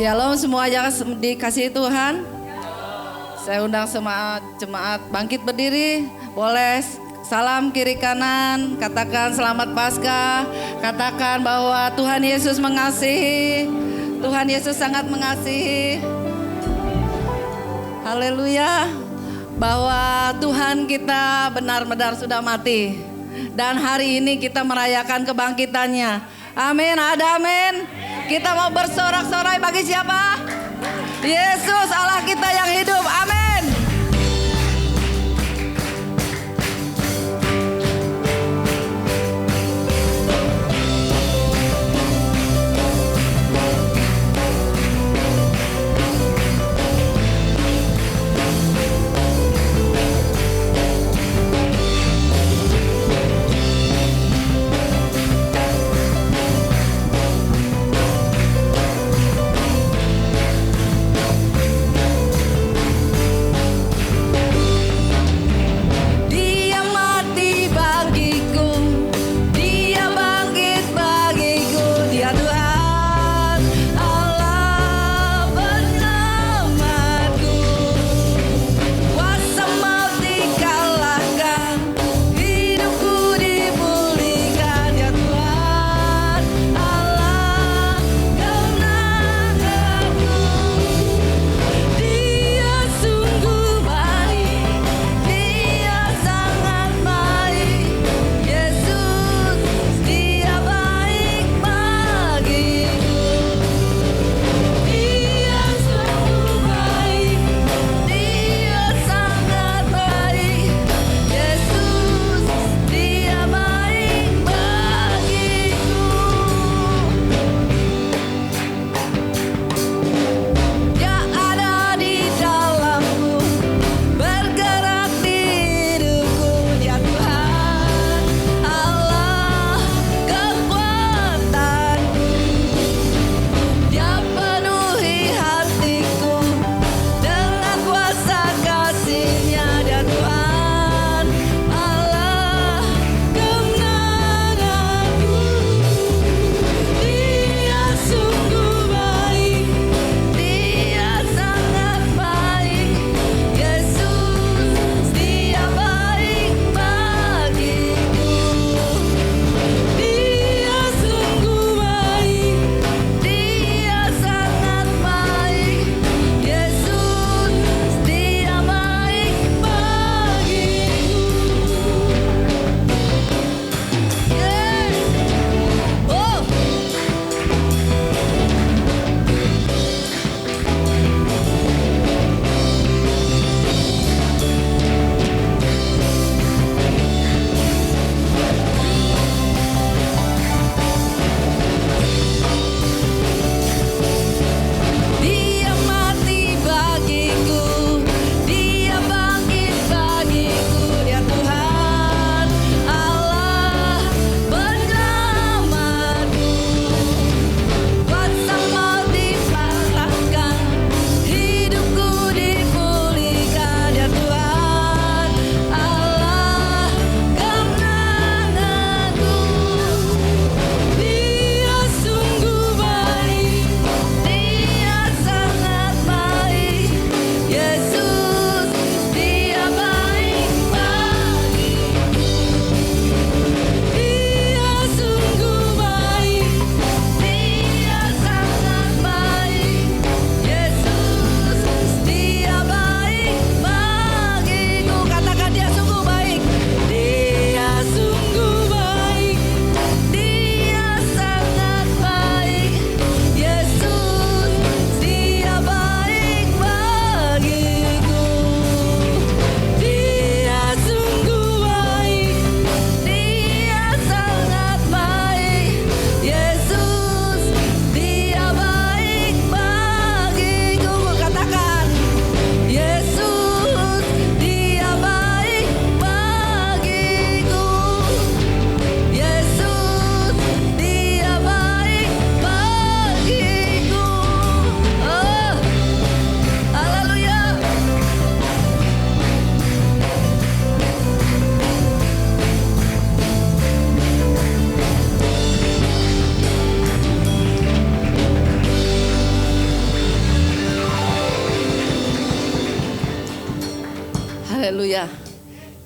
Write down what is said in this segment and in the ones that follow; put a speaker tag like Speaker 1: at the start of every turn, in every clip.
Speaker 1: Shalom semua yang dikasihi Tuhan. Saya undang semua jemaat bangkit berdiri. Boleh salam kiri kanan. Katakan selamat Paskah. Katakan bahwa Tuhan Yesus mengasihi. Tuhan Yesus sangat mengasihi. Haleluya. Bahwa Tuhan kita benar-benar sudah mati. Dan hari ini kita merayakan kebangkitannya. Amin, ada amin. Kita mau bersorak-sorai bagi siapa? Yesus Allah kita yang hidup. Amin.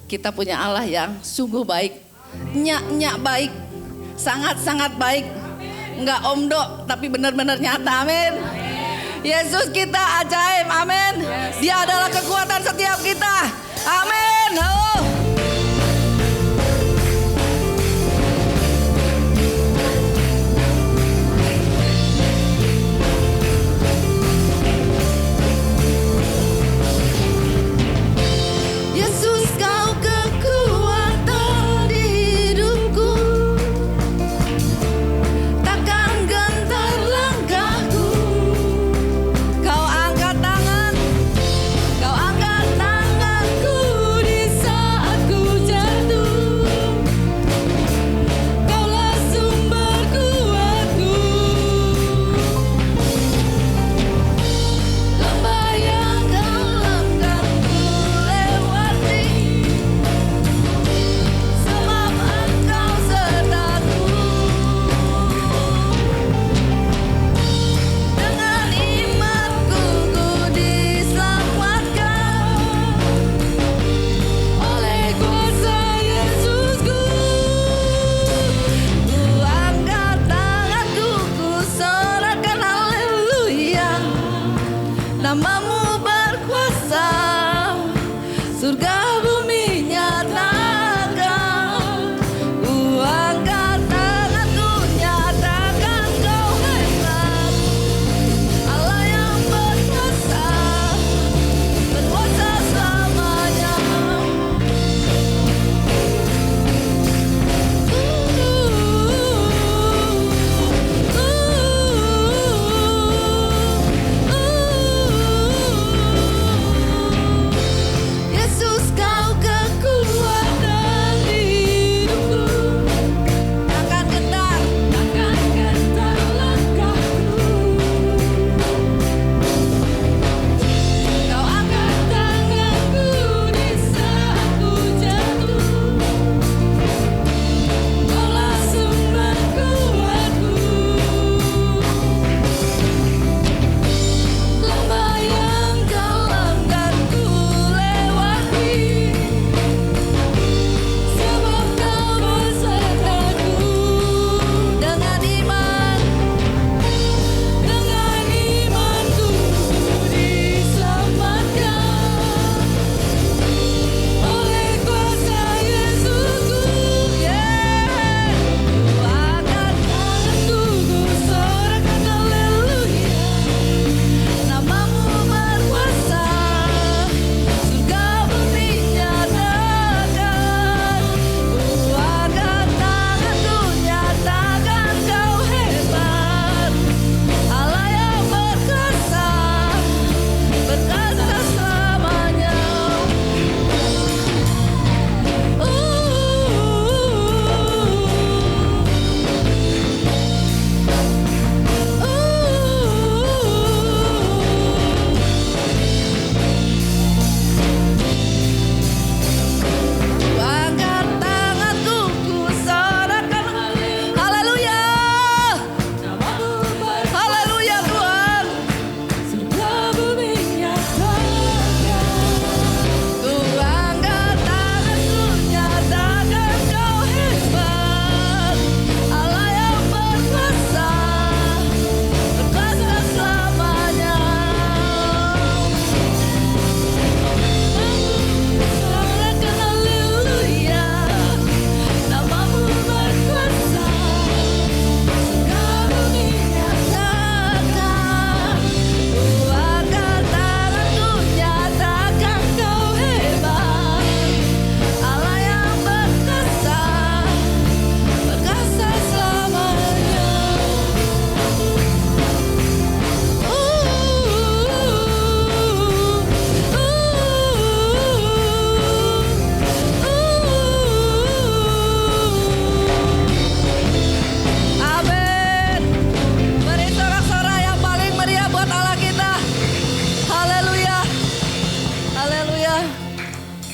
Speaker 1: Kita punya Allah yang sungguh baik. Nyak baik. Sangat-sangat baik. Enggak omdo tapi benar-benar nyata. Amin. Yesus kita ajaib. Amin. Dia adalah kekuatan setiap kita. Amin. Oh.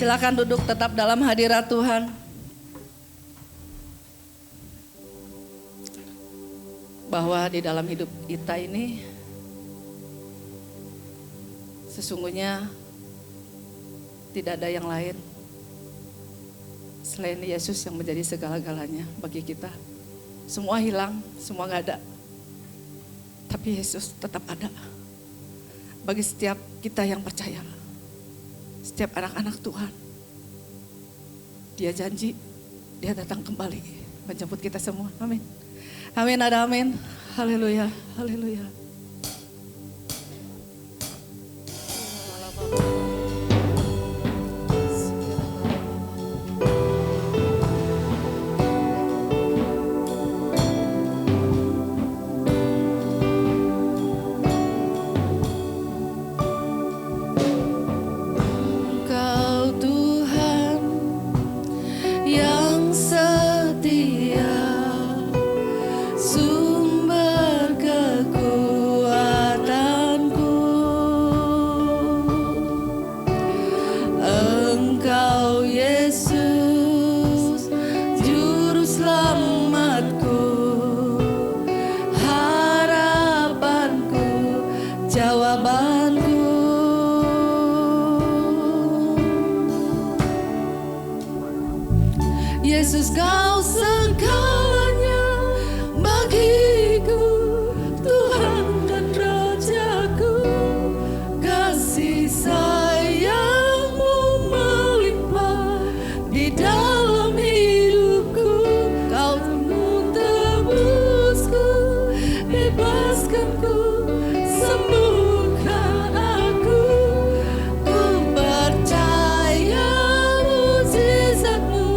Speaker 1: Silakan duduk tetap dalam hadirat Tuhan. Bahwa di dalam hidup kita ini sesungguhnya tidak ada yang lain selain Yesus yang menjadi segala-galanya bagi kita. Semua hilang, semua gak ada. Tapi Yesus tetap ada. Bagi setiap kita yang percaya. Setiap anak-anak Tuhan. Dia janji, dia datang kembali menjemput kita semua. Amin. Amin, ada amin. Haleluya, haleluya. Yesus, kau segalanya bagiku, Tuhan dan Rajaku. Kasih sayang-Mu melimpah di dalam hidupku. Kau menebusku, bebaskanku, sembuhkan aku. Ku percaya mujizat-Mu.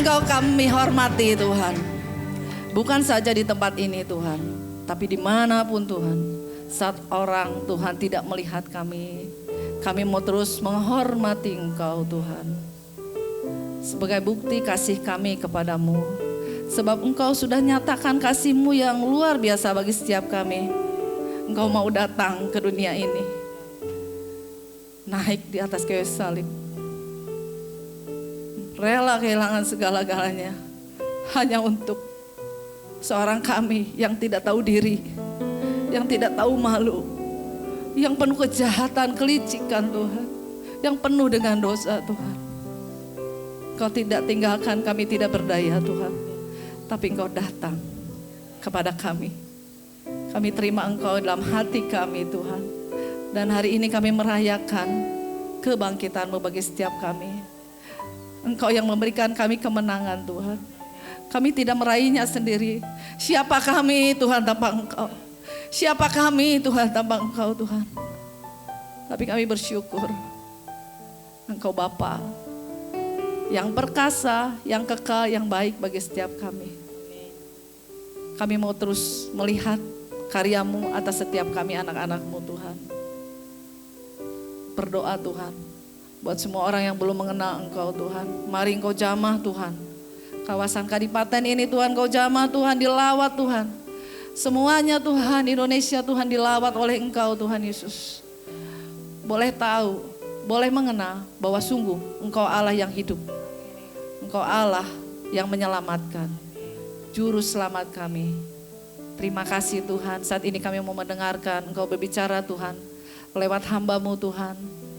Speaker 1: Engkau kami hormati Tuhan. Bukan saja di tempat ini Tuhan, tapi dimanapun Tuhan. Saat orang Tuhan tidak melihat kami mau terus menghormati Engkau Tuhan. Sebagai bukti kasih kami kepadamu. Sebab Engkau sudah nyatakan kasih-Mu yang luar biasa bagi setiap kami. Engkau mau datang ke dunia ini, naik di atas kayu salib, rela kehilangan segala-galanya hanya untuk seorang kami yang tidak tahu diri, yang tidak tahu malu, yang penuh kejahatan, kelicikan Tuhan, yang penuh dengan dosa Tuhan. Engkau tidak tinggalkan kami tidak berdaya Tuhan, tapi Engkau datang kepada kami. Kami terima Engkau dalam hati kami Tuhan. Dan hari ini kami merayakan kebangkitan-Mu bagi setiap kami. Engkau yang memberikan kami kemenangan Tuhan. Kami tidak meraihnya sendiri. Siapa kami Tuhan tanpa Engkau? Siapa kami Tuhan tanpa Engkau Tuhan? Tapi kami bersyukur Engkau Bapa yang perkasa, yang kekal, yang baik bagi setiap kami. Kami mau terus melihat karya-Mu atas setiap kami anak-anak-Mu Tuhan. Berdoa Tuhan buat semua orang yang belum mengenal Engkau Tuhan. Mari Engkau jamah Tuhan. Kawasan Kadipaten ini Tuhan Engkau jamah Tuhan, dilawat Tuhan. Semuanya Tuhan, Indonesia Tuhan dilawat oleh Engkau Tuhan Yesus. Boleh tahu, boleh mengenal bahwa sungguh Engkau Allah yang hidup. Engkau Allah yang menyelamatkan, Juru Selamat kami. Terima kasih Tuhan, saat ini kami mau mendengarkan Engkau berbicara Tuhan, lewat hamba-Mu Tuhan.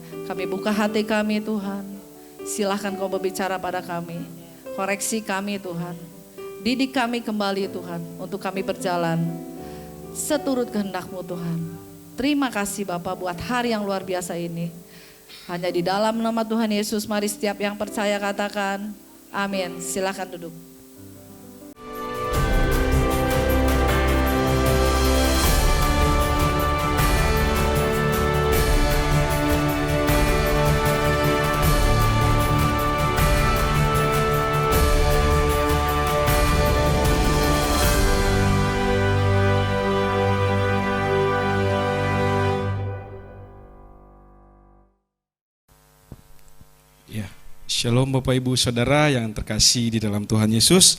Speaker 1: Kami buka hati kami Tuhan, silahkan Kau berbicara pada kami, koreksi kami Tuhan, didik kami kembali Tuhan, untuk kami berjalan seturut kehendak-Mu Tuhan. Terima kasih Bapa buat hari yang luar biasa ini. Hanya di dalam nama Tuhan Yesus, mari setiap yang percaya katakan, amin. Silahkan duduk.
Speaker 2: Shalom Bapak Ibu Saudara yang terkasih di dalam Tuhan Yesus.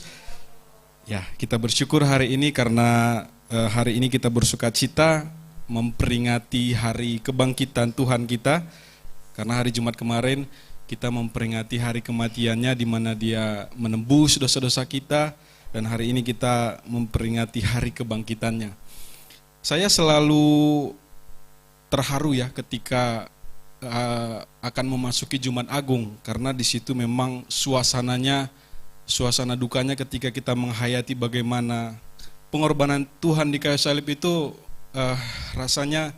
Speaker 2: Ya, kita bersyukur hari ini karena hari ini kita bersukacita memperingati hari kebangkitan Tuhan kita. Karena hari Jumat kemarin kita memperingati hari kematiannya di mana Dia menembus dosa-dosa kita, dan hari ini kita memperingati hari kebangkitannya. Saya selalu terharu ya ketika akan memasuki Jumat Agung, karena di situ memang suasana dukanya ketika kita menghayati bagaimana pengorbanan Tuhan di kayu salib itu. Rasanya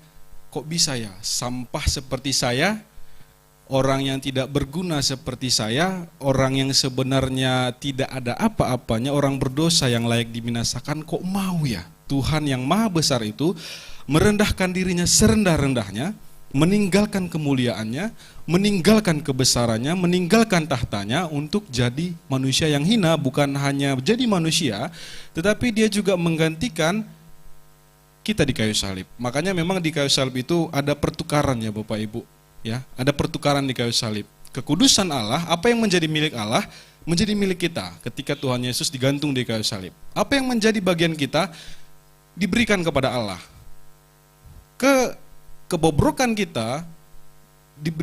Speaker 2: kok bisa ya, sampah seperti saya, orang yang tidak berguna seperti saya, orang yang sebenarnya tidak ada apa-apanya, orang berdosa yang layak dibinasakan, kok mau ya Tuhan yang maha besar itu merendahkan dirinya serendah-rendahnya, meninggalkan kemuliaannya, meninggalkan kebesarannya, meninggalkan tahtanya untuk jadi manusia yang hina. Bukan hanya jadi manusia, tetapi Dia juga menggantikan kita di kayu salib. Makanya memang di kayu salib itu ada pertukaran ya Bapak Ibu, ya, ada pertukaran di kayu salib. Kekudusan Allah, apa yang menjadi milik Allah menjadi milik kita ketika Tuhan Yesus digantung di kayu salib. Apa yang menjadi bagian kita diberikan kepada Allah. Kebobrokan kita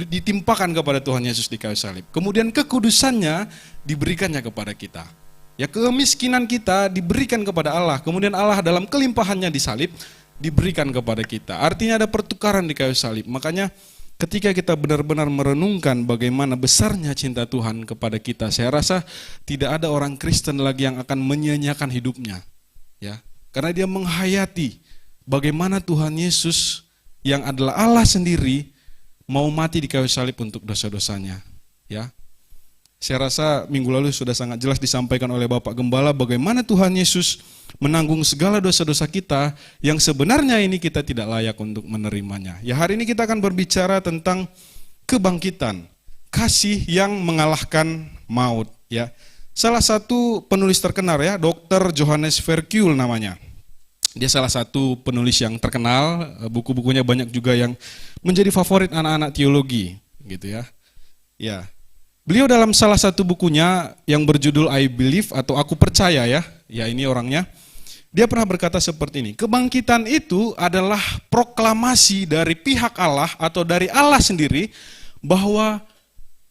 Speaker 2: ditimpakan kepada Tuhan Yesus di kayu salib. Kemudian kekudusannya diberikannya kepada kita. Ya, kemiskinan kita diberikan kepada Allah. Kemudian Allah dalam kelimpahannya di salib diberikan kepada kita. Artinya ada pertukaran di kayu salib. Makanya ketika kita benar-benar merenungkan bagaimana besarnya cinta Tuhan kepada kita, saya rasa tidak ada orang Kristen lagi yang akan menyia-nyiakan hidupnya. Ya, karena dia menghayati bagaimana Tuhan Yesus yang adalah Allah sendiri mau mati di kayu salib untuk dosa-dosanya. Ya, saya rasa minggu lalu sudah sangat jelas disampaikan oleh Bapak Gembala bagaimana Tuhan Yesus menanggung segala dosa-dosa kita yang sebenarnya ini kita tidak layak untuk menerimanya. Ya, hari ini kita akan berbicara tentang kebangkitan, kasih yang mengalahkan maut. Ya, salah satu penulis terkenal ya, Dr. Johannes Verkuel namanya. Dia salah satu penulis yang terkenal, buku-bukunya banyak juga yang menjadi favorit anak-anak teologi, gitu ya. Ya, beliau dalam salah satu bukunya yang berjudul I Believe atau Aku Percaya ya ini orangnya. Dia pernah berkata seperti ini, kebangkitan itu adalah proklamasi dari pihak Allah atau dari Allah sendiri bahwa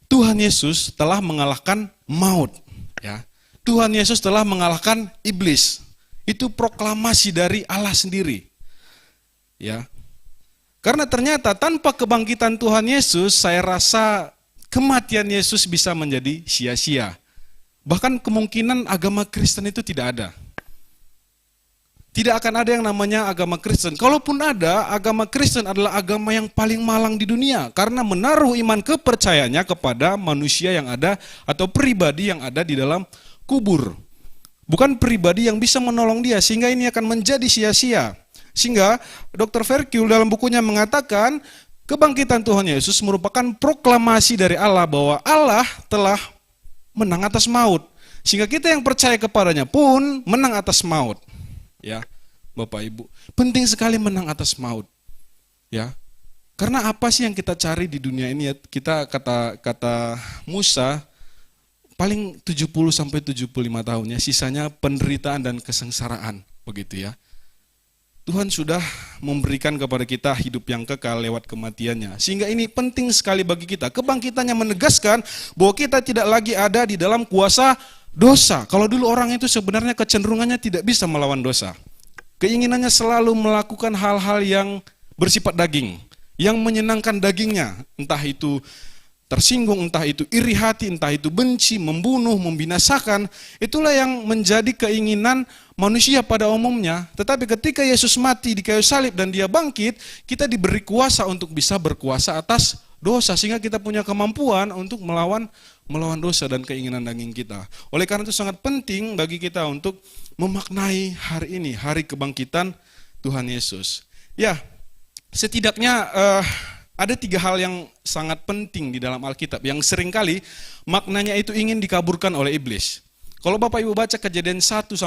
Speaker 2: Tuhan Yesus telah mengalahkan maut. Ya, Tuhan Yesus telah mengalahkan iblis. Itu proklamasi dari Allah sendiri. Ya. Karena ternyata tanpa kebangkitan Tuhan Yesus, saya rasa kematian Yesus bisa menjadi sia-sia. Bahkan kemungkinan agama Kristen itu tidak ada. Tidak akan ada yang namanya agama Kristen. Kalaupun ada, agama Kristen adalah agama yang paling malang di dunia. Karena menaruh iman kepercayaannya kepada manusia yang ada atau pribadi yang ada di dalam kubur. Bukan pribadi yang bisa menolong dia, sehingga ini akan menjadi sia-sia. Sehingga Dr. Verkuel dalam bukunya mengatakan, kebangkitan Tuhan Yesus merupakan proklamasi dari Allah bahwa Allah telah menang atas maut. Sehingga kita yang percaya kepadanya pun menang atas maut. Ya, Bapak Ibu, penting sekali menang atas maut. Ya. Karena apa sih yang kita cari di dunia ini ya? Kita kata Musa paling 70 sampai 75 tahun ya, sisanya penderitaan dan kesengsaraan, begitu ya. Tuhan sudah memberikan kepada kita hidup yang kekal lewat kematiannya. Sehingga ini penting sekali bagi kita. Kebangkitannya menegaskan bahwa kita tidak lagi ada di dalam kuasa dosa. Kalau dulu orang itu sebenarnya kecenderungannya tidak bisa melawan dosa. Keinginannya selalu melakukan hal-hal yang bersifat daging, yang menyenangkan dagingnya, entah itu tersinggung, entah itu iri hati, entah itu benci, membunuh, membinasakan. Itulah yang menjadi keinginan manusia pada umumnya. Tetapi ketika Yesus mati di kayu salib dan dia bangkit, kita diberi kuasa untuk bisa berkuasa atas dosa. Sehingga kita punya kemampuan untuk melawan dosa dan keinginan daging kita. Oleh karena itu sangat penting bagi kita untuk memaknai hari ini, hari kebangkitan Tuhan Yesus. Ya, setidaknya ada 3 hal yang sangat penting di dalam Alkitab yang seringkali maknanya itu ingin dikaburkan oleh iblis. Kalau Bapak Ibu baca Kejadian 1-3,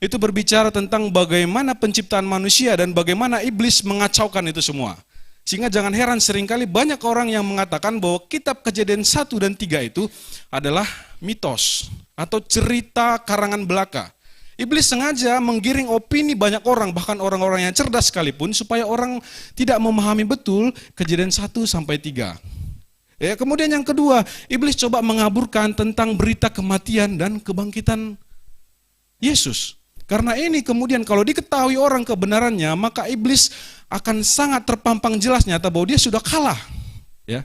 Speaker 2: itu berbicara tentang bagaimana penciptaan manusia dan bagaimana iblis mengacaukan itu semua. Sehingga jangan heran seringkali banyak orang yang mengatakan bahwa kitab Kejadian 1 dan 3 itu adalah mitos atau cerita karangan belaka. Iblis sengaja menggiring opini banyak orang, bahkan orang-orang yang cerdas sekalipun, supaya orang tidak memahami betul Kejadian 1-3. Ya, kemudian yang kedua, iblis coba mengaburkan tentang berita kematian dan kebangkitan Yesus. Karena ini kemudian kalau diketahui orang kebenarannya, maka iblis akan sangat terpampang jelas nyata bahwa dia sudah kalah. Ya.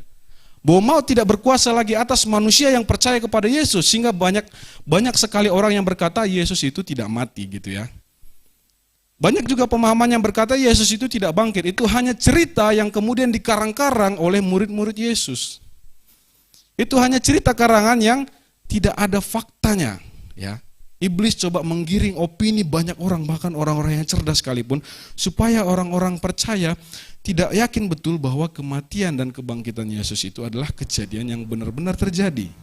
Speaker 2: Bahwa maut tidak berkuasa lagi atas manusia yang percaya kepada Yesus, sehingga banyak sekali orang yang berkata Yesus itu tidak mati gitu ya. Banyak juga pemahaman yang berkata Yesus itu tidak bangkit, itu hanya cerita yang kemudian dikarang-karang oleh murid-murid Yesus. Itu hanya cerita karangan yang tidak ada faktanya ya. Iblis coba menggiring opini banyak orang, bahkan orang-orang yang cerdas sekalipun, supaya orang-orang percaya tidak yakin betul bahwa kematian dan kebangkitan Yesus itu adalah kejadian yang benar-benar terjadi.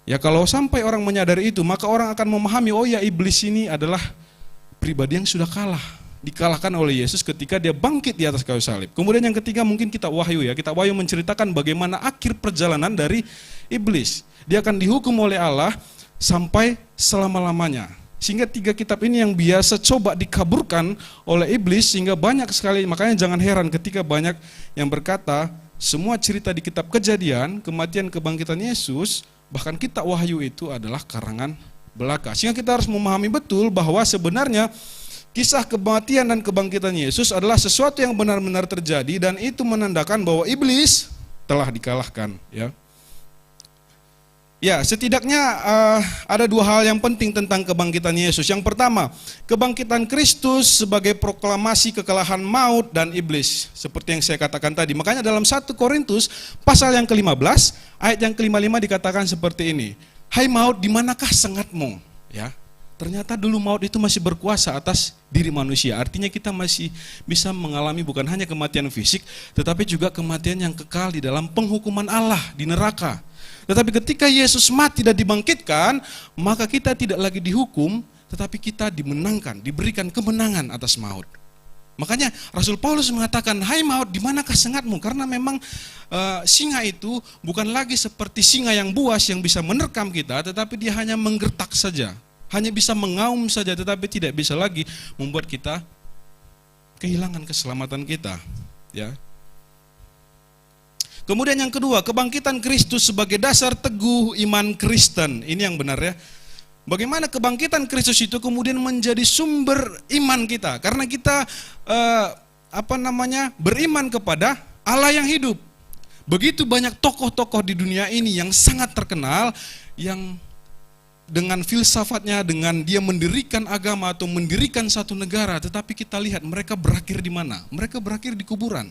Speaker 2: Ya kalau sampai orang menyadari itu, maka orang akan memahami, oh ya iblis ini adalah pribadi yang sudah kalah. Dikalahkan oleh Yesus ketika dia bangkit di atas kayu salib. Kemudian yang ketiga mungkin kitab Wahyu ya. Kitab Wahyu menceritakan bagaimana akhir perjalanan dari iblis. Dia akan dihukum oleh Allah sampai selama-lamanya. Sehingga 3 kitab ini yang biasa coba dikaburkan oleh iblis, sehingga banyak sekali, makanya jangan heran ketika banyak yang berkata semua cerita di kitab Kejadian, kematian kebangkitan Yesus, bahkan kitab Wahyu itu adalah karangan belaka. Sehingga kita harus memahami betul bahwa sebenarnya kisah kematian dan kebangkitan Yesus adalah sesuatu yang benar-benar terjadi, dan itu menandakan bahwa iblis telah dikalahkan ya. Ya, setidaknya ada 2 hal yang penting tentang kebangkitan Yesus. Yang pertama, kebangkitan Kristus sebagai proklamasi kekalahan maut dan iblis. Seperti yang saya katakan tadi. Makanya dalam 1 Korintus pasal yang ke-15, ayat yang ke-55 dikatakan seperti ini. Hai maut, di manakah sengatmu? Ya, ternyata dulu maut itu masih berkuasa atas diri manusia. Artinya kita masih bisa mengalami bukan hanya kematian fisik, tetapi juga kematian yang kekal di dalam penghukuman Allah di neraka. Tetapi ketika Yesus mati dan dibangkitkan, maka kita tidak lagi dihukum, tetapi kita dimenangkan, diberikan kemenangan atas maut. Makanya Rasul Paulus mengatakan, hai maut, di manakah sengatmu? Karena memang singa itu bukan lagi seperti singa yang buas yang bisa menerkam kita, tetapi dia hanya menggertak saja, hanya bisa mengaum saja, tetapi tidak bisa lagi membuat kita kehilangan keselamatan kita. Ya. Kemudian yang kedua, kebangkitan Kristus sebagai dasar teguh iman Kristen. Ini yang benar ya. Bagaimana kebangkitan Kristus itu kemudian menjadi sumber iman kita? Karena kita beriman kepada Allah yang hidup. Begitu banyak tokoh-tokoh di dunia ini yang sangat terkenal, yang dengan filsafatnya, dengan dia mendirikan agama atau mendirikan satu negara, tetapi kita lihat mereka berakhir di mana? Mereka berakhir di kuburan.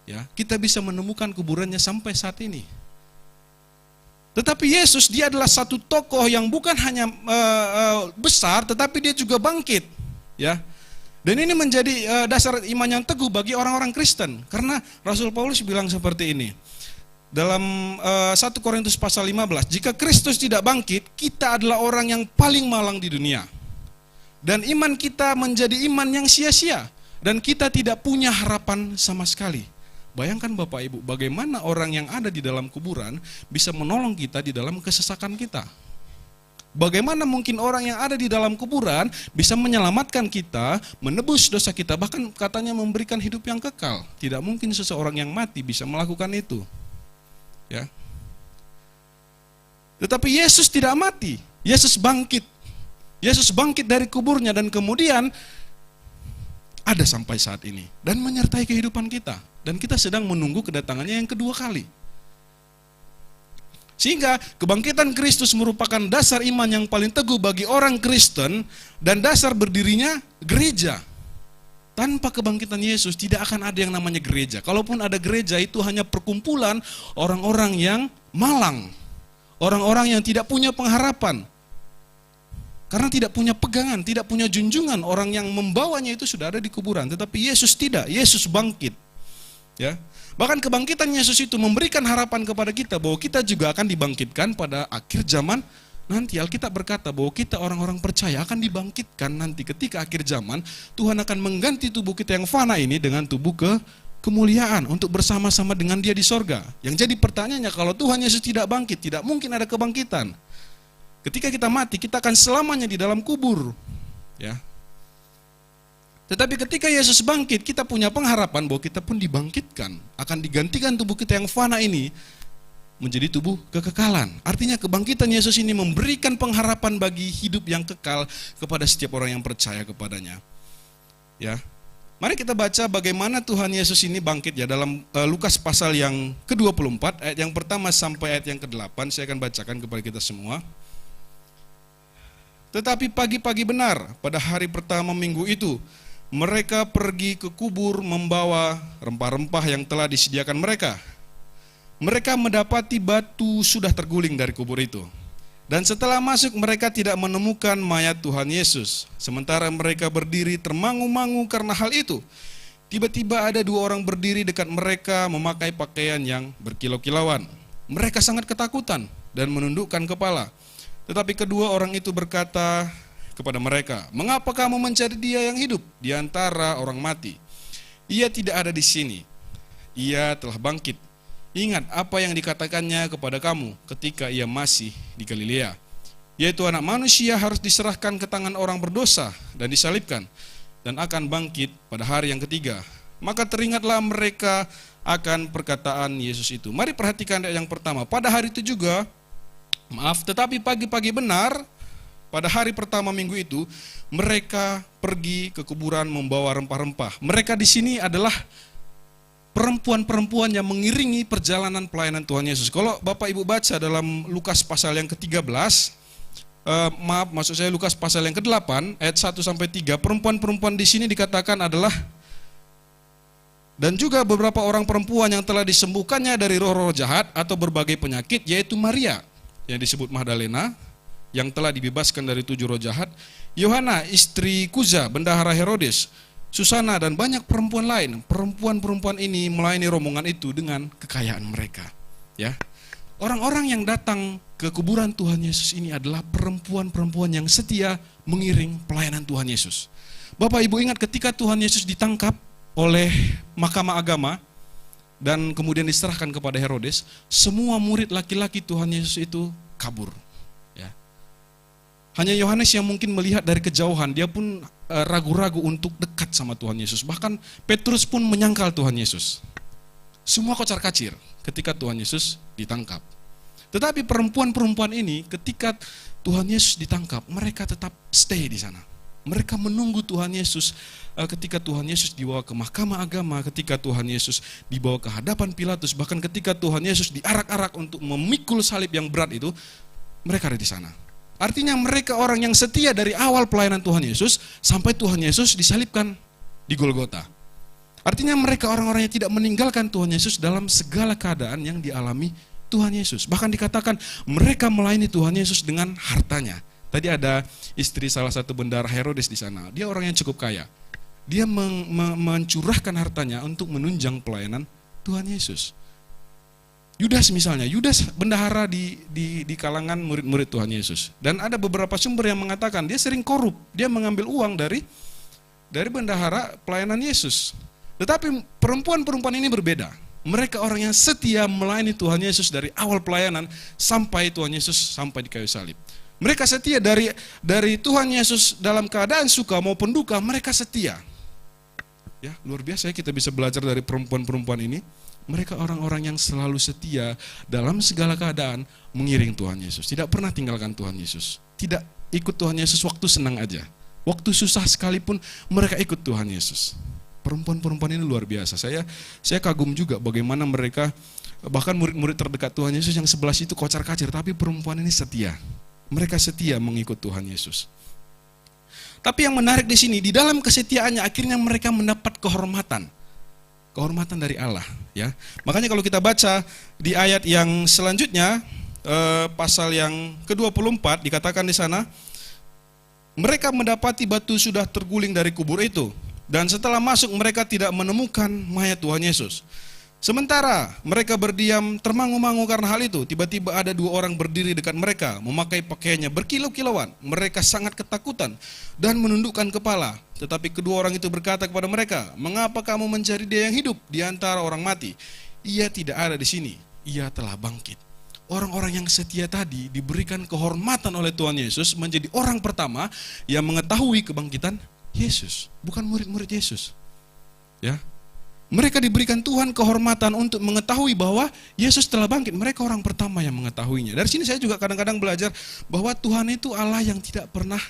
Speaker 2: Ya, kita bisa menemukan kuburannya sampai saat ini. Tetapi Yesus, dia adalah satu tokoh yang bukan hanya besar, tetapi dia juga bangkit. Ya, dan ini menjadi dasar iman yang teguh bagi orang-orang Kristen. Karena Rasul Paulus bilang seperti ini dalam 1 Korintus pasal 15, jika Kristus tidak bangkit, kita adalah orang yang paling malang di dunia. Dan iman kita menjadi iman yang sia-sia, dan kita tidak punya harapan sama sekali. Bayangkan Bapak Ibu, bagaimana orang yang ada di dalam kuburan bisa menolong kita di dalam kesesakan kita. Bagaimana mungkin orang yang ada di dalam kuburan bisa menyelamatkan kita, menebus dosa kita, bahkan katanya memberikan hidup yang kekal. Tidak mungkin seseorang yang mati bisa melakukan itu. Ya. Tetapi Yesus tidak mati, Yesus bangkit. Yesus bangkit dari kuburnya dan kemudian ada sampai saat ini dan menyertai kehidupan kita. Dan kita sedang menunggu kedatangannya yang kedua kali. Sehingga kebangkitan Kristus merupakan dasar iman yang paling teguh bagi orang Kristen dan dasar berdirinya gereja. Tanpa kebangkitan Yesus tidak akan ada yang namanya gereja. Kalaupun ada gereja, itu hanya perkumpulan orang-orang yang malang. Orang-orang yang tidak punya pengharapan. Karena tidak punya pegangan, tidak punya junjungan. Orang yang membawanya itu sudah ada di kuburan. Tetapi Yesus tidak, Yesus bangkit. Ya, bahkan kebangkitan Yesus itu memberikan harapan kepada kita bahwa kita juga akan dibangkitkan pada akhir zaman nanti. Alkitab berkata bahwa kita orang-orang percaya akan dibangkitkan nanti ketika akhir zaman. Tuhan akan mengganti tubuh kita yang fana ini dengan tubuh kemuliaan untuk bersama-sama dengan Dia di sorga. Yang jadi pertanyaannya, kalau Tuhan Yesus tidak bangkit, tidak mungkin ada kebangkitan. Ketika kita mati, kita akan selamanya di dalam kubur. Ya. Tetapi ketika Yesus bangkit, kita punya pengharapan bahwa kita pun dibangkitkan. Akan digantikan tubuh kita yang fana ini menjadi tubuh kekekalan. Artinya kebangkitan Yesus ini memberikan pengharapan bagi hidup yang kekal kepada setiap orang yang percaya kepadanya. Ya, mari kita baca bagaimana Tuhan Yesus ini bangkit ya dalam Lukas pasal yang ke-24, ayat yang pertama sampai ayat yang ke-8. Saya akan bacakan kepada kita semua. Tetapi pagi-pagi benar pada hari pertama minggu itu, mereka pergi ke kubur membawa rempah-rempah yang telah disediakan mereka. Mereka mendapati batu sudah terguling dari kubur itu. Dan setelah masuk mereka tidak menemukan mayat Tuhan Yesus. Sementara mereka berdiri termangu-mangu karena hal itu. Tiba-tiba ada dua orang berdiri dekat mereka memakai pakaian yang berkilau-kilauan. Mereka sangat ketakutan dan menundukkan kepala. Tetapi kedua orang itu berkata kepada mereka, "Mengapa kamu mencari Dia yang hidup di antara orang mati? Ia tidak ada di sini. Ia telah bangkit. Ingat apa yang dikatakannya kepada kamu ketika Ia masih di Galilea, yaitu Anak Manusia harus diserahkan ke tangan orang berdosa dan disalibkan, dan akan bangkit pada hari yang ketiga." Maka teringatlah mereka akan perkataan Yesus itu. Mari perhatikan ayat yang pertama. Pada hari itu juga, tetapi pagi-pagi benar, pada hari pertama minggu itu, mereka pergi ke kuburan membawa rempah-rempah. Mereka di sini adalah perempuan-perempuan yang mengiringi perjalanan pelayanan Tuhan Yesus. Kalau Bapak Ibu baca dalam Lukas pasal yang ke-13, maksud saya Lukas pasal yang ke-8, ayat 1-3, perempuan-perempuan di sini dikatakan adalah, dan juga beberapa orang perempuan yang telah disembuhkannya dari roh-roh jahat atau berbagai penyakit, yaitu Maria, yang disebut Magdalena, yang telah dibebaskan dari 7 roh jahat, Yohana istri Kuza, bendahara Herodes, Susana, dan banyak perempuan lain. Perempuan-perempuan ini melayani rombongan itu dengan kekayaan mereka. Ya, Orang-orang yang datang ke kuburan Tuhan Yesus ini adalah perempuan-perempuan yang setia mengiring pelayanan Tuhan Yesus. Bapak Ibu ingat ketika Tuhan Yesus ditangkap oleh mahkamah agama dan kemudian diserahkan kepada Herodes, semua murid laki-laki Tuhan Yesus itu kabur. Ya. Hanya Yohanes yang mungkin melihat dari kejauhan, dia pun ragu-ragu untuk dekat sama Tuhan Yesus. Bahkan Petrus pun menyangkal Tuhan Yesus. Semua kocar-kacir ketika Tuhan Yesus ditangkap. Tetapi perempuan-perempuan ini ketika Tuhan Yesus ditangkap, mereka tetap stay di sana. Mereka menunggu Tuhan Yesus ketika Tuhan Yesus dibawa ke mahkamah agama, ketika Tuhan Yesus dibawa ke hadapan Pilatus, bahkan ketika Tuhan Yesus diarak-arak untuk memikul salib yang berat itu, mereka ada di sana. Artinya mereka orang yang setia dari awal pelayanan Tuhan Yesus sampai Tuhan Yesus disalibkan di Golgota. Artinya mereka orang-orang yang tidak meninggalkan Tuhan Yesus dalam segala keadaan yang dialami Tuhan Yesus. Bahkan dikatakan mereka melayani Tuhan Yesus dengan hartanya. Tadi ada istri salah satu bendahara Herodes di sana. Dia orang yang cukup kaya. Dia mencurahkan hartanya untuk menunjang pelayanan Tuhan Yesus. Yudas misalnya, Yudas bendahara di kalangan murid-murid Tuhan Yesus. Dan ada beberapa sumber yang mengatakan dia sering korup. Dia mengambil uang dari bendahara pelayanan Yesus. Tetapi perempuan-perempuan ini berbeda. Mereka orang yang setia melayani Tuhan Yesus dari awal pelayanan sampai Tuhan Yesus sampai di kayu salib. Mereka setia dari Tuhan Yesus dalam keadaan suka maupun duka, mereka setia. Ya, luar biasa ya kita bisa belajar dari perempuan-perempuan ini. Mereka orang-orang yang selalu setia dalam segala keadaan mengiring Tuhan Yesus. Tidak pernah tinggalkan Tuhan Yesus. Tidak ikut Tuhan Yesus waktu senang aja. Waktu susah sekalipun mereka ikut Tuhan Yesus. Perempuan-perempuan ini luar biasa. Saya kagum juga bagaimana mereka, bahkan murid-murid terdekat Tuhan Yesus yang 11 itu kocar-kacir, tapi perempuan ini setia. Mereka setia mengikut Tuhan Yesus. Tapi yang menarik di sini, di dalam kesetiaannya akhirnya mereka mendapat kehormatan. Kehormatan dari Allah, ya. Makanya kalau kita baca di ayat yang selanjutnya, pasal yang ke-24 dikatakan di sana, mereka mendapati batu sudah terguling dari kubur itu, dan setelah masuk mereka tidak menemukan mayat Tuhan Yesus. Sementara mereka berdiam termangu-mangu karena hal itu, tiba-tiba ada 2 orang berdiri dekat mereka, memakai pakaiannya berkilau-kilauan. Mereka sangat ketakutan dan menundukkan kepala. Tetapi kedua orang itu berkata kepada mereka, "Mengapa kamu mencari dia yang hidup di antara orang mati? Ia tidak ada di sini, ia telah bangkit." Orang-orang yang setia tadi diberikan kehormatan oleh Tuhan Yesus menjadi orang pertama yang mengetahui kebangkitan Yesus, bukan murid-murid Yesus. Ya. Mereka diberikan Tuhan kehormatan untuk mengetahui bahwa Yesus telah bangkit. Mereka orang pertama yang mengetahuinya. Dari sini saya juga kadang-kadang belajar bahwa Tuhan itu Allah yang tidak pernah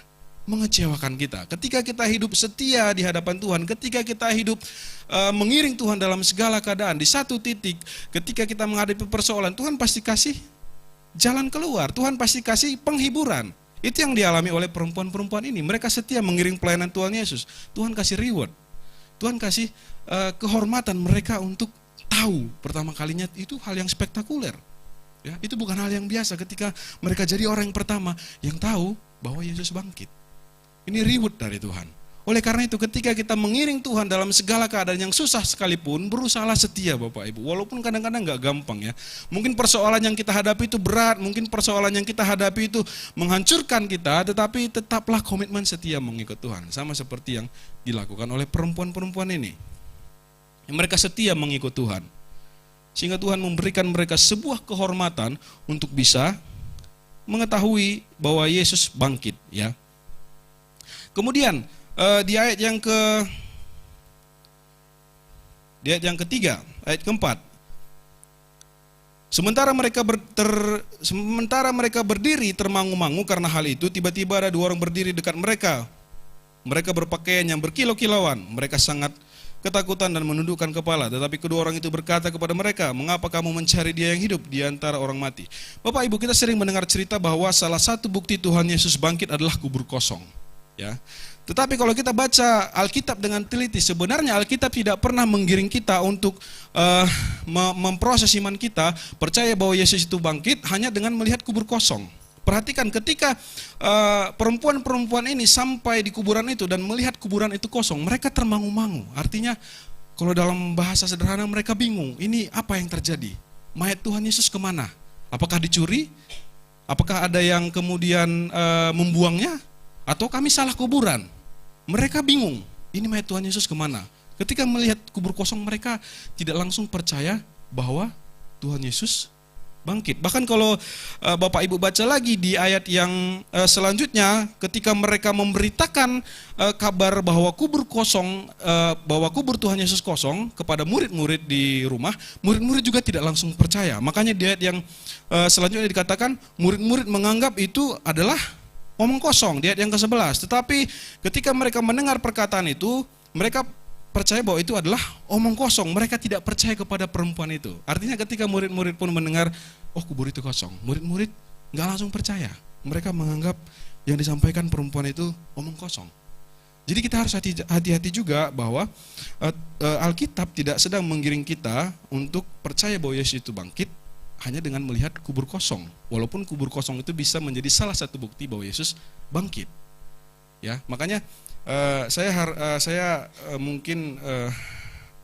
Speaker 2: mengecewakan kita. Ketika kita hidup setia di hadapan Tuhan, ketika kita hidup mengiring Tuhan dalam segala keadaan, di satu titik ketika kita menghadapi persoalan, Tuhan pasti kasih jalan keluar. Tuhan pasti kasih penghiburan. Itu yang dialami oleh perempuan-perempuan ini. Mereka setia mengiring pelayanan Tuhan Yesus. Tuhan kasih reward. Tuhan kasih kehormatan mereka untuk tahu pertama kalinya, itu hal yang spektakuler. Ya, itu bukan hal yang biasa ketika mereka jadi orang yang pertama yang tahu bahwa Yesus bangkit. Ini reward dari Tuhan. Oleh karena itu ketika kita mengiring Tuhan dalam segala keadaan yang susah sekalipun, berusahalah setia Bapak Ibu. Walaupun kadang-kadang gak gampang ya. Mungkin persoalan yang kita hadapi itu berat, mungkin persoalan yang kita hadapi itu menghancurkan kita, tetapi tetaplah komitmen setia mengikut Tuhan. Sama seperti yang dilakukan oleh perempuan-perempuan ini. Mereka setia mengikut Tuhan. Sehingga Tuhan memberikan mereka sebuah kehormatan untuk bisa mengetahui bahwa Yesus bangkit, ya. Kemudian di ayat yang ketiga, ayat keempat. Sementara mereka berdiri termangu-mangu karena hal itu, tiba-tiba ada 2 orang berdiri dekat mereka. Mereka berpakaian yang berkilau-kilauan. Mereka sangat ketakutan dan menundukkan kepala. Tetapi kedua orang itu berkata kepada mereka, "Mengapa kamu mencari dia yang hidup di antara orang mati?" Bapak Ibu, kita sering mendengar cerita bahwa salah satu bukti Tuhan Yesus bangkit adalah kubur kosong. Ya. Tetapi kalau kita baca Alkitab dengan teliti, sebenarnya Alkitab tidak pernah menggiring kita untuk memproses iman kita, percaya bahwa Yesus itu bangkit hanya dengan melihat kubur kosong. Perhatikan ketika perempuan-perempuan ini sampai di kuburan itu dan melihat kuburan itu kosong, mereka termangu-mangu. Artinya kalau dalam bahasa sederhana mereka bingung, ini apa yang terjadi? Mayat Tuhan Yesus kemana? Apakah dicuri? Apakah ada yang kemudian membuangnya? Atau kami salah kuburan? Mereka bingung, ini mayat Tuhan Yesus kemana? Ketika melihat kubur kosong, mereka tidak langsung percaya bahwa Tuhan Yesus bangkit. Bahkan kalau Bapak Ibu baca lagi di ayat yang selanjutnya, ketika mereka memberitakan kabar bahwa kubur kosong, bahwa kubur Tuhan Yesus kosong kepada murid-murid di rumah, murid-murid juga tidak langsung percaya. Makanya di ayat yang selanjutnya dikatakan, murid-murid menganggap itu adalah omong kosong, di ayat yang ke-11. Tetapi ketika mereka mendengar perkataan itu, mereka percaya bahwa itu adalah omong kosong. Mereka tidak percaya kepada perempuan itu. Artinya ketika murid-murid pun mendengar, oh kubur itu kosong, murid-murid nggak langsung percaya. Mereka menganggap yang disampaikan perempuan itu omong kosong. Jadi kita harus hati-hati juga bahwa Alkitab tidak sedang menggiring kita untuk percaya bahwa Yesus itu bangkit hanya dengan melihat kubur kosong. Walaupun kubur kosong itu bisa menjadi salah satu bukti bahwa Yesus bangkit. Ya, makanya saya mungkin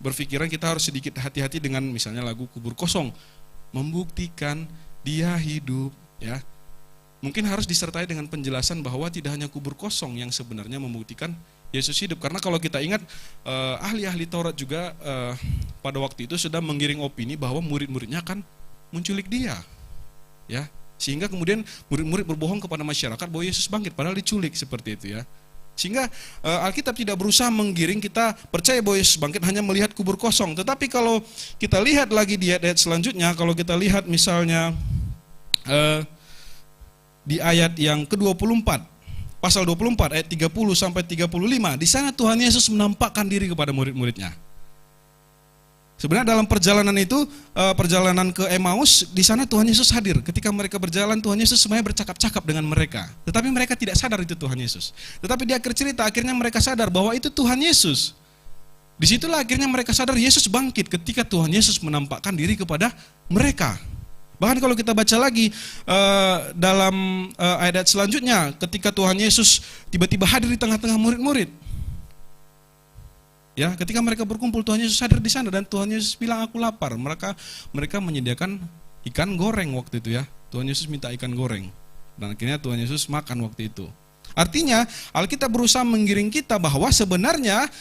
Speaker 2: berpikiran kita harus sedikit hati-hati dengan misalnya lagu kubur kosong, membuktikan dia hidup, ya. Mungkin harus disertai dengan penjelasan bahwa tidak hanya kubur kosong yang sebenarnya membuktikan Yesus hidup. Karena kalau kita ingat ahli-ahli Taurat juga pada waktu itu sudah menggiring opini bahwa murid-muridnya akan menculik dia, ya. Sehingga kemudian murid-murid berbohong kepada masyarakat bahwa Yesus bangkit, padahal diculik seperti itu, ya. Sehingga Alkitab tidak berusaha menggiring kita percaya bahwa Yesus bangkit hanya melihat kubur kosong. Tetapi kalau kita lihat lagi di ayat selanjutnya, kalau kita lihat misalnya di ayat yang ke-24, pasal 24 ayat 30 sampai 35, di sana Tuhan Yesus menampakkan diri kepada murid-muridnya. Sebenarnya dalam perjalanan itu, perjalanan ke Emmaus, di sana Tuhan Yesus hadir. Ketika mereka berjalan, Tuhan Yesus sebenarnya bercakap-cakap dengan mereka. Tetapi mereka tidak sadar itu Tuhan Yesus. Tetapi di akhir cerita, akhirnya mereka sadar bahwa itu Tuhan Yesus. Disitulah akhirnya mereka sadar Yesus bangkit ketika Tuhan Yesus menampakkan diri kepada mereka. Bahkan kalau kita baca lagi dalam ayat selanjutnya, ketika Tuhan Yesus tiba-tiba hadir di tengah-tengah murid-murid. Ya, ketika mereka berkumpul, Tuhan Yesus hadir di sana dan Tuhan Yesus bilang, aku lapar. Mereka menyediakan ikan goreng waktu itu, ya. Tuhan Yesus minta ikan goreng dan akhirnya Tuhan Yesus makan waktu itu. Artinya Alkitab berusaha menggiring kita bahwa sebenarnya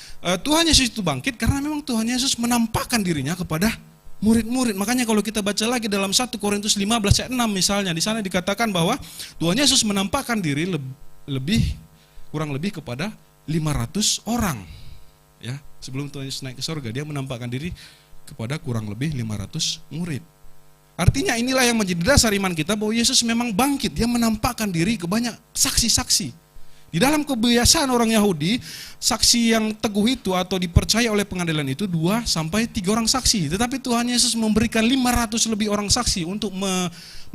Speaker 2: Tuhan Yesus itu bangkit karena memang Tuhan Yesus menampakkan dirinya kepada murid-murid. Makanya kalau kita baca lagi dalam 1 Korintus 15 ayat 6 misalnya, di sana dikatakan bahwa Tuhan Yesus menampakkan diri kurang lebih kepada 500 orang. Ya, sebelum Tuhan Yesus naik ke surga, dia menampakkan diri kepada kurang lebih 500 murid. Artinya inilah yang menjadi dasar iman kita bahwa Yesus memang bangkit. Dia menampakkan diri ke banyak saksi-saksi. Di dalam kebiasaan orang Yahudi, saksi yang teguh itu atau dipercaya oleh pengadilan itu 2 sampai 3 orang saksi. Tetapi Tuhan Yesus memberikan 500 lebih orang saksi untuk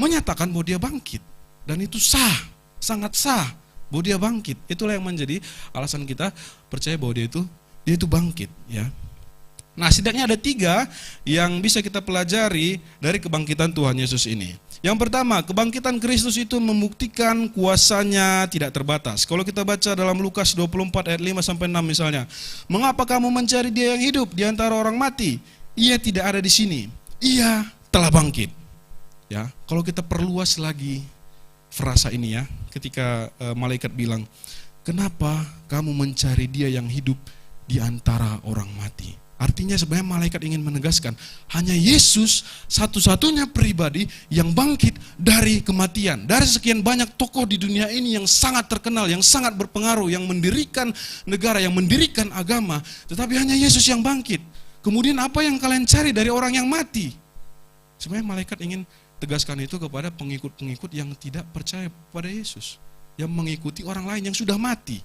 Speaker 2: menyatakan bahwa dia bangkit. Dan itu sah, sangat sah bahwa dia bangkit. Itulah yang menjadi alasan kita percaya bahwa dia itu bangkit, ya. Nah, setidaknya ada 3 yang bisa kita pelajari dari kebangkitan Tuhan Yesus ini. Yang pertama, kebangkitan Kristus itu membuktikan kuasanya tidak terbatas. Kalau kita baca dalam Lukas 24 ayat 5 sampai 6 misalnya, mengapa kamu mencari dia yang hidup di antara orang mati? Ia tidak ada di sini. Ia telah bangkit. Ya, kalau kita perluas lagi frasa ini, ya, ketika malaikat bilang, kenapa kamu mencari dia yang hidup di antara orang mati? Artinya sebenarnya malaikat ingin menegaskan, hanya Yesus satu-satunya pribadi yang bangkit dari kematian. Dari sekian banyak tokoh di dunia ini yang sangat terkenal, yang sangat berpengaruh, yang mendirikan negara, yang mendirikan agama, tetapi hanya Yesus yang bangkit. Kemudian apa yang kalian cari dari orang yang mati? Sebenarnya malaikat ingin tegaskan itu kepada pengikut-pengikut yang tidak percaya pada Yesus, yang mengikuti orang lain yang sudah mati.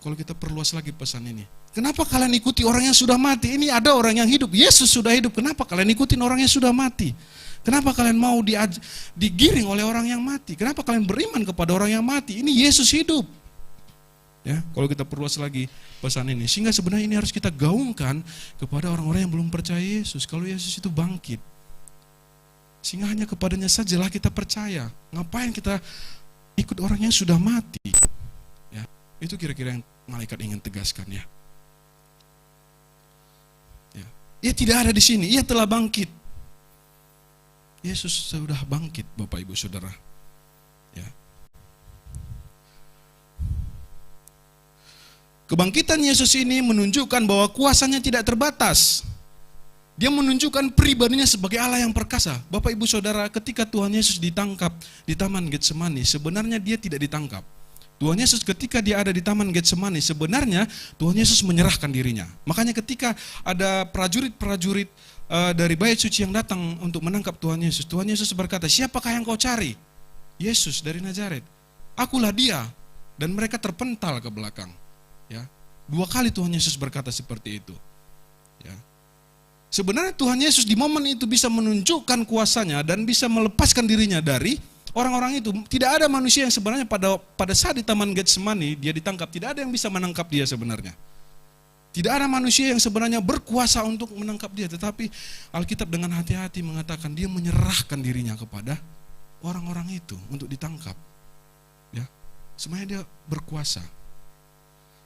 Speaker 2: Kalau kita perluas lagi pesan ini, kenapa kalian ikuti orang yang sudah mati? Ini ada orang yang hidup, Yesus sudah hidup. Kenapa kalian ikutin orang yang sudah mati? Kenapa kalian mau digiring oleh orang yang mati? Kenapa kalian beriman kepada orang yang mati? Ini Yesus hidup. Ya, kalau kita perluas lagi pesan ini, sehingga sebenarnya ini harus kita gaungkan kepada orang-orang yang belum percaya Yesus. Kalau Yesus itu bangkit, sehingga hanya kepadanya sajalah kita percaya. Ngapain kita ikut orang yang sudah mati? Ya, itu kira-kira yang malaikat ingin tegaskan, ya. Ia tidak ada di sini, ia telah bangkit. Yesus sudah bangkit, Bapak Ibu Saudara. Ya. Kebangkitan Yesus ini menunjukkan bahwa kuasanya tidak terbatas. Dia menunjukkan pribadinya sebagai Allah yang perkasa. Bapak Ibu Saudara, ketika Tuhan Yesus ditangkap di Taman Getsemani, sebenarnya dia tidak ditangkap. Tuhan Yesus ketika dia ada di Taman Getsemani, sebenarnya Tuhan Yesus menyerahkan dirinya. Makanya ketika ada prajurit-prajurit dari Bait Suci yang datang untuk menangkap Tuhan Yesus berkata, "Siapakah yang kau cari?" "Yesus dari Nazaret." "Akulah dia." Dan mereka terpental ke belakang. Ya, 2 kali Tuhan Yesus berkata seperti itu. Ya. Sebenarnya Tuhan Yesus di momen itu bisa menunjukkan kuasanya dan bisa melepaskan dirinya dari orang-orang itu. Tidak ada manusia yang sebenarnya pada saat di Taman Getsemani dia ditangkap, tidak ada yang bisa menangkap dia sebenarnya. Tidak ada manusia yang sebenarnya berkuasa untuk menangkap dia, tetapi Alkitab dengan hati-hati mengatakan dia menyerahkan dirinya kepada orang-orang itu untuk ditangkap. Ya, semuanya dia berkuasa.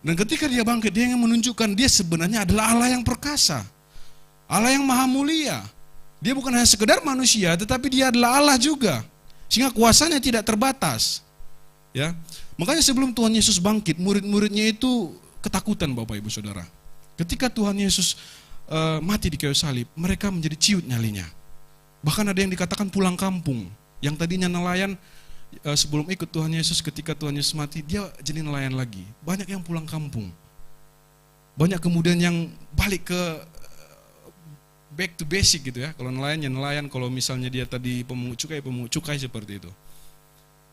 Speaker 2: Dan ketika dia bangkit, dia ingin menunjukkan dia sebenarnya adalah Allah yang perkasa, Allah yang maha mulia. Dia bukan hanya sekedar manusia, tetapi dia adalah Allah juga, sehingga kuasanya tidak terbatas. Ya, makanya sebelum Tuhan Yesus bangkit, murid-muridnya itu ketakutan, Bapak Ibu Saudara. Ketika Tuhan Yesus mati di kayu salib, mereka menjadi ciut nyalinya. Bahkan ada yang dikatakan pulang kampung, yang tadinya nelayan. Sebelum ikut Tuhan Yesus, ketika Tuhan Yesus mati, dia jadi nelayan lagi. Banyak yang pulang kampung. Banyak kemudian yang balik ke back to basic gitu ya. Kalau nelayan ya nelayan, kalau misalnya dia tadi pemungut cukai seperti itu.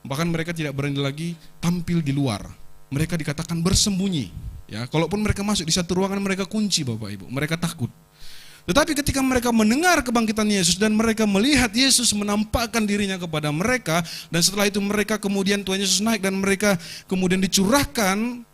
Speaker 2: Bahkan mereka tidak berani lagi tampil di luar. Mereka dikatakan bersembunyi. Ya, kalaupun mereka masuk di satu ruangan, mereka kunci, Bapak Ibu. Mereka takut. Tetapi ketika mereka mendengar kebangkitan Yesus dan mereka melihat Yesus menampakkan dirinya kepada mereka, dan setelah itu mereka kemudian Tuhan Yesus naik dan mereka kemudian dicurahkan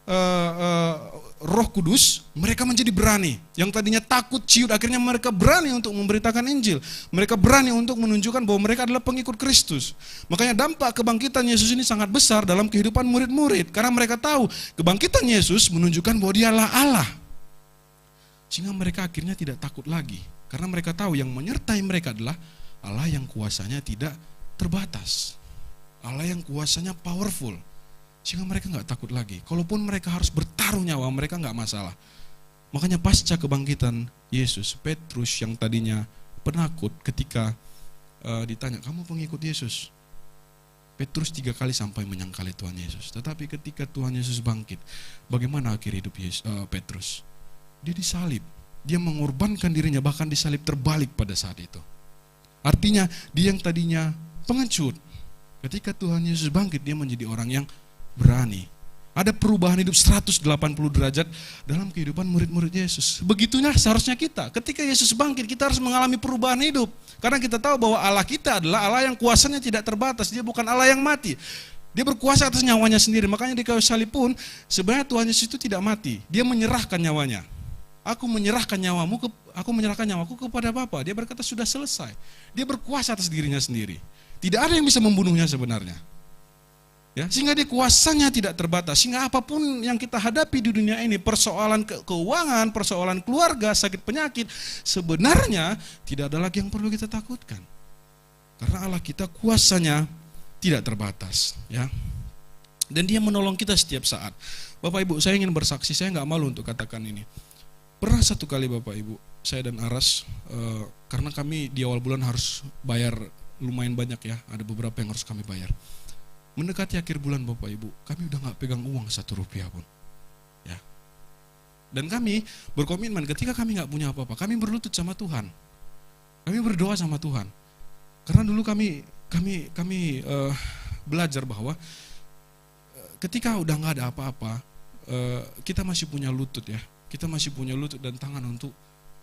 Speaker 2: Roh Kudus, mereka menjadi berani. Yang tadinya takut, ciut, akhirnya mereka berani untuk memberitakan Injil. Mereka berani untuk menunjukkan bahwa mereka adalah pengikut Kristus. Makanya dampak kebangkitan Yesus ini sangat besar dalam kehidupan murid-murid, karena mereka tahu kebangkitan Yesus menunjukkan bahwa Dia adalah Allah. Sehingga mereka akhirnya tidak takut lagi, karena mereka tahu yang menyertai mereka adalah Allah yang kuasanya tidak terbatas, Allah yang kuasanya powerful. Sehingga mereka nggak takut lagi. Kalaupun mereka harus bertaruh nyawa, mereka nggak masalah. Makanya pasca kebangkitan Yesus, Petrus yang tadinya penakut ketika ditanya, "Kamu pengikut Yesus?" Petrus 3 kali sampai menyangkali Tuhan Yesus. Tetapi ketika Tuhan Yesus bangkit, bagaimana akhir hidup Petrus? Dia disalib, dia mengorbankan dirinya, bahkan disalib terbalik pada saat itu. Artinya dia yang tadinya pengecut, ketika Tuhan Yesus bangkit, dia menjadi orang yang berani. Ada perubahan hidup 180 derajat dalam kehidupan murid-murid Yesus. Begitunya seharusnya kita, ketika Yesus bangkit, kita harus mengalami perubahan hidup. Karena kita tahu bahwa Allah kita adalah Allah yang kuasanya tidak terbatas, Dia bukan Allah yang mati. Dia berkuasa atas nyawanya sendiri. Makanya di kayu salib pun sebenarnya Tuhan Yesus itu tidak mati, Dia menyerahkan nyawanya. Aku menyerahkan nyawaku kepada Bapa. Dia berkata sudah selesai. Dia berkuasa atas dirinya sendiri. Tidak ada yang bisa membunuhnya sebenarnya. Ya, sehingga dia kuasanya tidak terbatas. Sehingga apapun yang kita hadapi di dunia ini, persoalan keuangan, persoalan keluarga, sakit penyakit, sebenarnya tidak ada lagi yang perlu kita takutkan. Karena Allah kita kuasanya tidak terbatas. Ya. Dan Dia menolong kita setiap saat. Bapak Ibu, saya ingin bersaksi, saya nggak malu untuk katakan ini. Pernah satu kali Bapak Ibu, saya dan Aras, karena kami di awal bulan harus bayar lumayan banyak ya, ada beberapa yang harus kami bayar. Mendekati akhir bulan Bapak Ibu, kami udah gak pegang uang 1 rupiah pun. Ya. Dan kami berkomitmen ketika kami gak punya apa-apa, kami berlutut sama Tuhan. Kami berdoa sama Tuhan. Karena dulu kami belajar bahwa ketika udah gak ada apa-apa, kita masih punya lutut ya. Kita masih punya lutut dan tangan untuk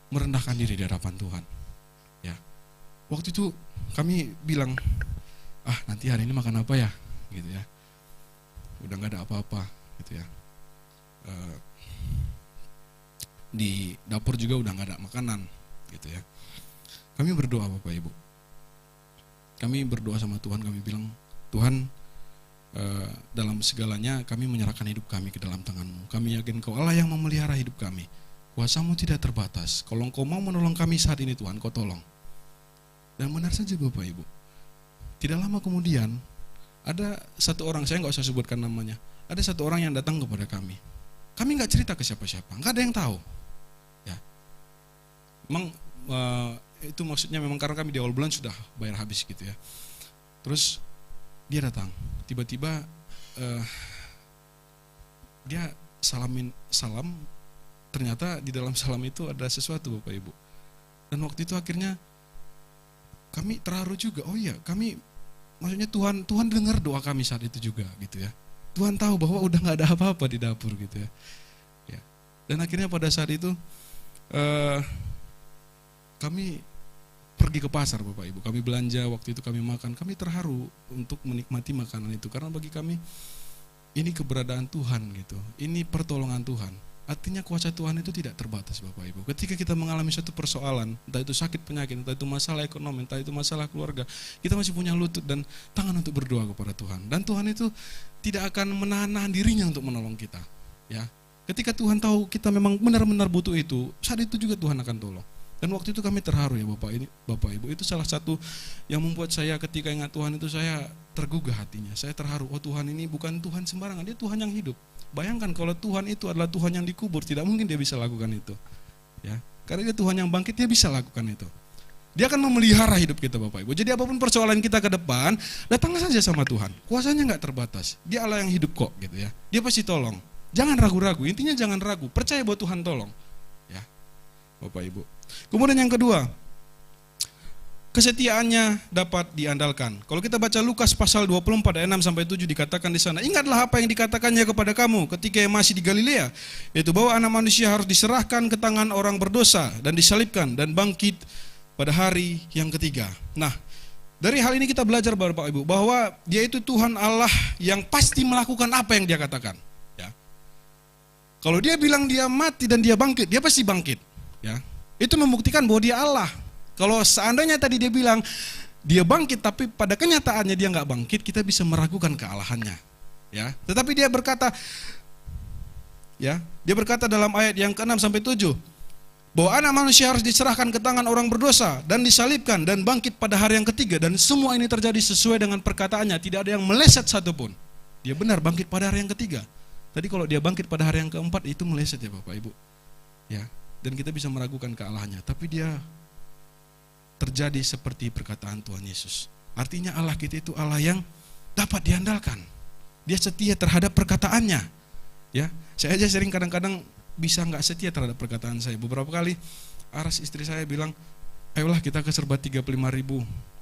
Speaker 2: merendahkan diri di hadapan Tuhan. Ya. Waktu itu kami bilang, nanti hari ini makan apa ya, gitu ya. Udah nggak ada apa-apa, gitu ya. Di dapur juga udah nggak ada makanan, gitu ya. Kami berdoa Bapak Ibu. Kami berdoa sama Tuhan, kami bilang, Tuhan, dalam segalanya kami menyerahkan hidup kami ke dalam tangan-Mu. Kami yakin Kau Allah yang memelihara hidup kami. Kuasa-Mu tidak terbatas. Kalau Engkau mau menolong kami saat ini Tuhan, Kau tolong. Dan benar saja Bapak Ibu. Tidak lama kemudian, ada satu orang, saya nggak usah sebutkan namanya, ada satu orang yang datang kepada kami. Kami nggak cerita ke siapa-siapa, nggak ada yang tahu. Ya, memang itu maksudnya memang karena kami di awal bulan sudah bayar habis gitu ya. Terus dia datang, tiba-tiba dia salam, ternyata di dalam salam itu ada sesuatu Bapak Ibu. Dan waktu itu akhirnya kami terharu juga. Oh iya, kami maksudnya Tuhan dengar doa kami saat itu juga gitu ya. Tuhan tahu bahwa udah nggak ada apa-apa di dapur gitu ya. Ya. Dan akhirnya pada saat itu kami pergi ke pasar Bapak Ibu. Kami belanja, waktu itu kami makan. Kami terharu untuk menikmati makanan itu karena bagi kami ini keberadaan Tuhan gitu. Ini pertolongan Tuhan. Artinya kuasa Tuhan itu tidak terbatas Bapak Ibu. Ketika kita mengalami satu persoalan, entah itu sakit penyakit, entah itu masalah ekonomi, entah itu masalah keluarga, kita masih punya lutut dan tangan untuk berdoa kepada Tuhan. Dan Tuhan itu tidak akan menahan dirinya untuk menolong kita. Ya, ketika Tuhan tahu kita memang benar-benar butuh itu, saat itu juga Tuhan akan tolong. Dan waktu itu kami terharu ya Bapak Ibu. Itu salah satu yang membuat saya ketika ingat Tuhan itu saya tergugah hatinya. Saya terharu, oh Tuhan ini bukan Tuhan sembarangan, dia Tuhan yang hidup. Bayangkan kalau Tuhan itu adalah Tuhan yang dikubur, tidak mungkin dia bisa lakukan itu. Ya, karena dia Tuhan yang bangkit, dia bisa lakukan itu. Dia akan memelihara hidup kita Bapak Ibu. Jadi apapun persoalan kita ke depan, datanglah saja sama Tuhan. Kuasanya nggak terbatas. Dia Allah yang hidup kok gitu ya. Dia pasti tolong. Jangan ragu-ragu. Intinya jangan ragu. Percaya bahwa Tuhan tolong. Ya, Bapak Ibu. Kemudian yang kedua, kesetiaannya dapat diandalkan. Kalau kita baca Lukas pasal 24 ayat 6 sampai 7 dikatakan di sana, ingatlah apa yang dikatakannya kepada kamu ketika masih di Galilea, yaitu bahwa anak manusia harus diserahkan ke tangan orang berdosa dan disalibkan dan bangkit pada hari yang ketiga. Nah, dari hal ini kita belajar Bapak Ibu bahwa dia itu Tuhan Allah yang pasti melakukan apa yang dia katakan. Ya. Kalau dia bilang dia mati dan dia bangkit, dia pasti bangkit. Ya. Itu membuktikan bahwa dia Allah. Kalau seandainya tadi dia bilang dia bangkit tapi pada kenyataannya dia nggak bangkit, kita bisa meragukan kealahannya. Ya, tetapi dia berkata dalam ayat yang ke-6 sampai 7 bahwa anak manusia harus diserahkan ke tangan orang berdosa dan disalibkan dan bangkit pada hari yang ketiga, dan semua ini terjadi sesuai dengan perkataannya, tidak ada yang meleset satupun. Dia benar bangkit pada hari yang ketiga. Tadi kalau dia bangkit pada hari yang keempat itu meleset ya Bapak Ibu. Ya, dan kita bisa meragukan kealahannya, tapi dia terjadi seperti perkataan Tuhan Yesus. Artinya Allah kita itu Allah yang dapat diandalkan. Dia setia terhadap perkataannya. Ya, saya aja sering kadang-kadang bisa nggak setia terhadap perkataan saya. Beberapa kali Aras istri saya bilang, ayolah kita ke Serba 35.000.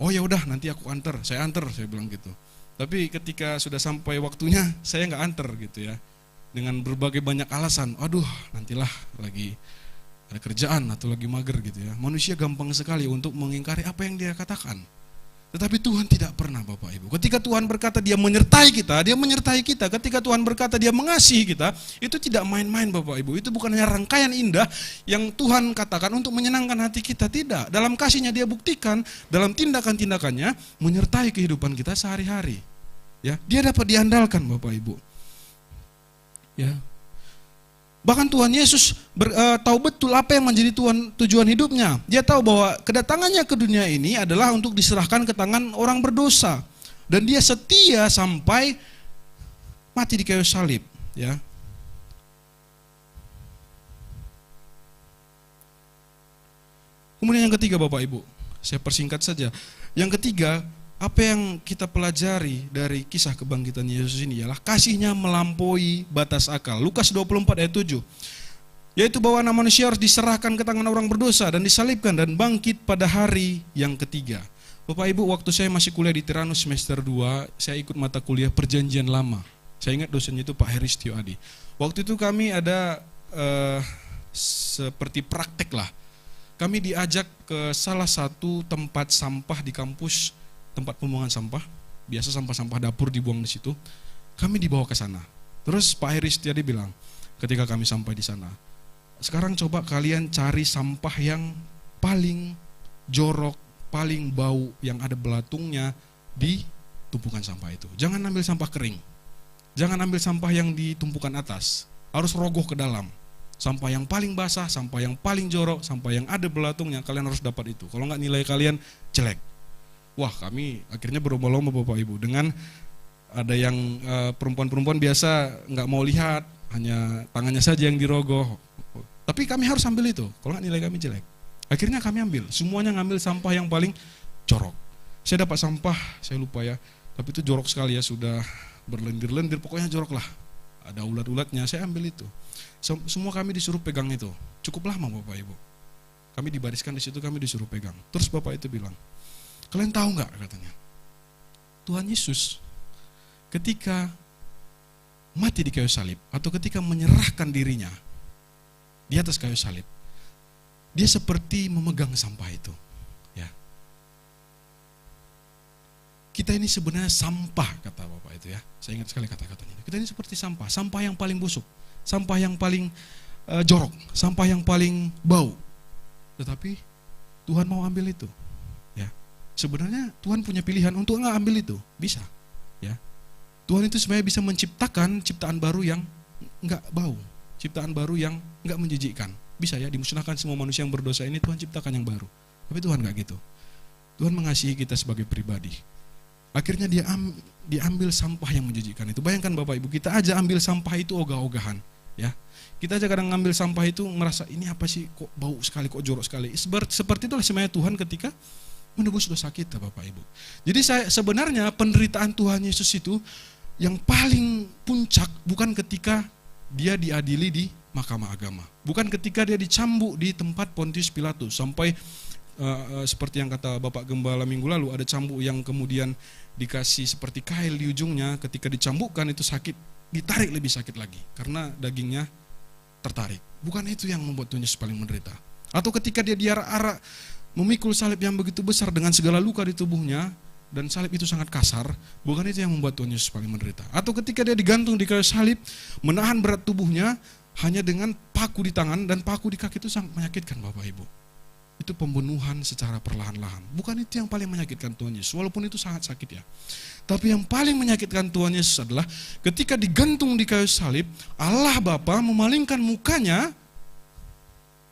Speaker 2: Oh ya udah nanti aku antar, saya bilang gitu. Tapi ketika sudah sampai waktunya saya nggak antar gitu ya. Dengan berbagai banyak alasan, aduh nantilah lagi ada kerjaan atau lagi mager gitu ya. Manusia gampang sekali untuk mengingkari apa yang dia katakan. Tetapi Tuhan tidak pernah Bapak Ibu. Ketika Tuhan berkata dia menyertai kita, dia menyertai kita. Ketika Tuhan berkata dia mengasihi kita, itu tidak main-main Bapak Ibu. Itu bukan hanya rangkaian indah yang Tuhan katakan untuk menyenangkan hati kita, tidak. Dalam kasihnya dia buktikan, dalam tindakan-tindakannya menyertai kehidupan kita sehari-hari. Ya, dia dapat diandalkan Bapak Ibu. Ya. Bahkan Tuhan Yesus tahu betul apa yang menjadi tujuan hidupnya. Dia tahu bahwa kedatangannya ke dunia ini adalah untuk diserahkan ke tangan orang berdosa. Dan dia setia sampai mati di kayu salib. Ya. Kemudian yang ketiga Bapak Ibu, saya persingkat saja. Yang ketiga, apa yang kita pelajari dari kisah kebangkitan Yesus ini ialah kasihnya melampaui batas akal. Lukas 24 ayat 7. Yaitu bahwa anak manusia harus diserahkan ke tangan orang berdosa dan disalibkan dan bangkit pada hari yang ketiga. Bapak Ibu, waktu saya masih kuliah di Tiranus semester 2, saya ikut mata kuliah Perjanjian Lama. Saya ingat dosennya itu Pak Heristio Adi. Waktu itu kami ada seperti praktek lah. Kami diajak ke salah satu tempat sampah di kampus, tempat pembuangan sampah, biasa sampah-sampah dapur dibuang di situ. Kami dibawa ke sana. Terus Pak Heri Setiadi bilang, ketika kami sampai di sana, sekarang coba kalian cari sampah yang paling jorok, paling bau, yang ada belatungnya di tumpukan sampah itu. Jangan ambil sampah kering, jangan ambil sampah yang di tumpukan atas, harus rogoh ke dalam. Sampah yang paling basah, sampah yang paling jorok, sampah yang ada belatungnya, kalian harus dapat itu. Kalau nggak nilai kalian jelek. Wah, kami akhirnya berlomba-lomba Bapak Ibu. Dengan ada yang perempuan-perempuan biasa nggak mau lihat, hanya tangannya saja yang dirogoh. Tapi kami harus ambil itu, kalau nggak nilai kami jelek. Akhirnya kami ambil, semuanya ngambil sampah yang paling jorok. Saya dapat sampah, saya lupa ya, tapi itu jorok sekali ya, sudah berlendir-lendir, pokoknya jorok lah. Ada ulat-ulatnya, saya ambil itu. Semua kami disuruh pegang itu. Cukup lama Bapak Ibu. Kami dibariskan di situ, kami disuruh pegang. Terus Bapak itu bilang, kalian tahu nggak, katanya, Tuhan Yesus ketika mati di kayu salib atau ketika menyerahkan dirinya di atas kayu salib, dia seperti memegang sampah itu. Ya. Kita ini sebenarnya sampah, kata Bapak itu ya. Saya ingat sekali kata-katanya. Kita ini seperti sampah, sampah yang paling busuk, sampah yang paling jorok, sampah yang paling bau. Tetapi Tuhan mau ambil itu. Ya. Sebenarnya Tuhan punya pilihan untuk nggak ambil itu, bisa. Ya. Tuhan itu sebenarnya bisa menciptakan ciptaan baru yang nggak bau, ciptaan baru yang nggak menjijikkan. Bisa ya, dimusnahkan semua manusia yang berdosa ini, Tuhan ciptakan yang baru. Tapi Tuhan nggak gitu. Tuhan mengasihi kita sebagai pribadi. Akhirnya dia ambil sampah yang menjijikkan itu. Bayangkan Bapak Ibu, kita aja ambil sampah itu ogah-ogahan, ya. Kita aja kadang ngambil sampah itu merasa ini apa sih, kok bau sekali, kok jorok sekali. Seperti itulah sebenarnya Tuhan ketika menebus dosa kita, Bapak Ibu. Jadi sebenarnya penderitaan Tuhan Yesus itu yang paling puncak bukan ketika dia diadili di mahkamah agama, bukan ketika dia dicambuk di tempat Pontius Pilatus sampai seperti yang kata Bapak Gembala minggu lalu, ada cambuk yang kemudian dikasih seperti kail di ujungnya, ketika dicambukkan itu sakit, ditarik lebih sakit lagi karena dagingnya tertarik. Bukan itu yang membuat Tuhan Yesus paling menderita. Atau ketika dia diarak-arak memikul salib yang begitu besar dengan segala luka di tubuhnya, dan salib itu sangat kasar, bukan itu yang membuat Tuhan Yesus paling menderita. Atau ketika dia digantung di kayu salib, menahan berat tubuhnya hanya dengan paku di tangan dan paku di kaki, itu sangat menyakitkan Bapak Ibu. Itu pembunuhan secara perlahan-lahan. Bukan itu yang paling menyakitkan Tuhan Yesus, walaupun itu sangat sakit ya. Tapi yang paling menyakitkan Tuhan Yesus adalah ketika digantung di kayu salib, Allah Bapa memalingkan mukanya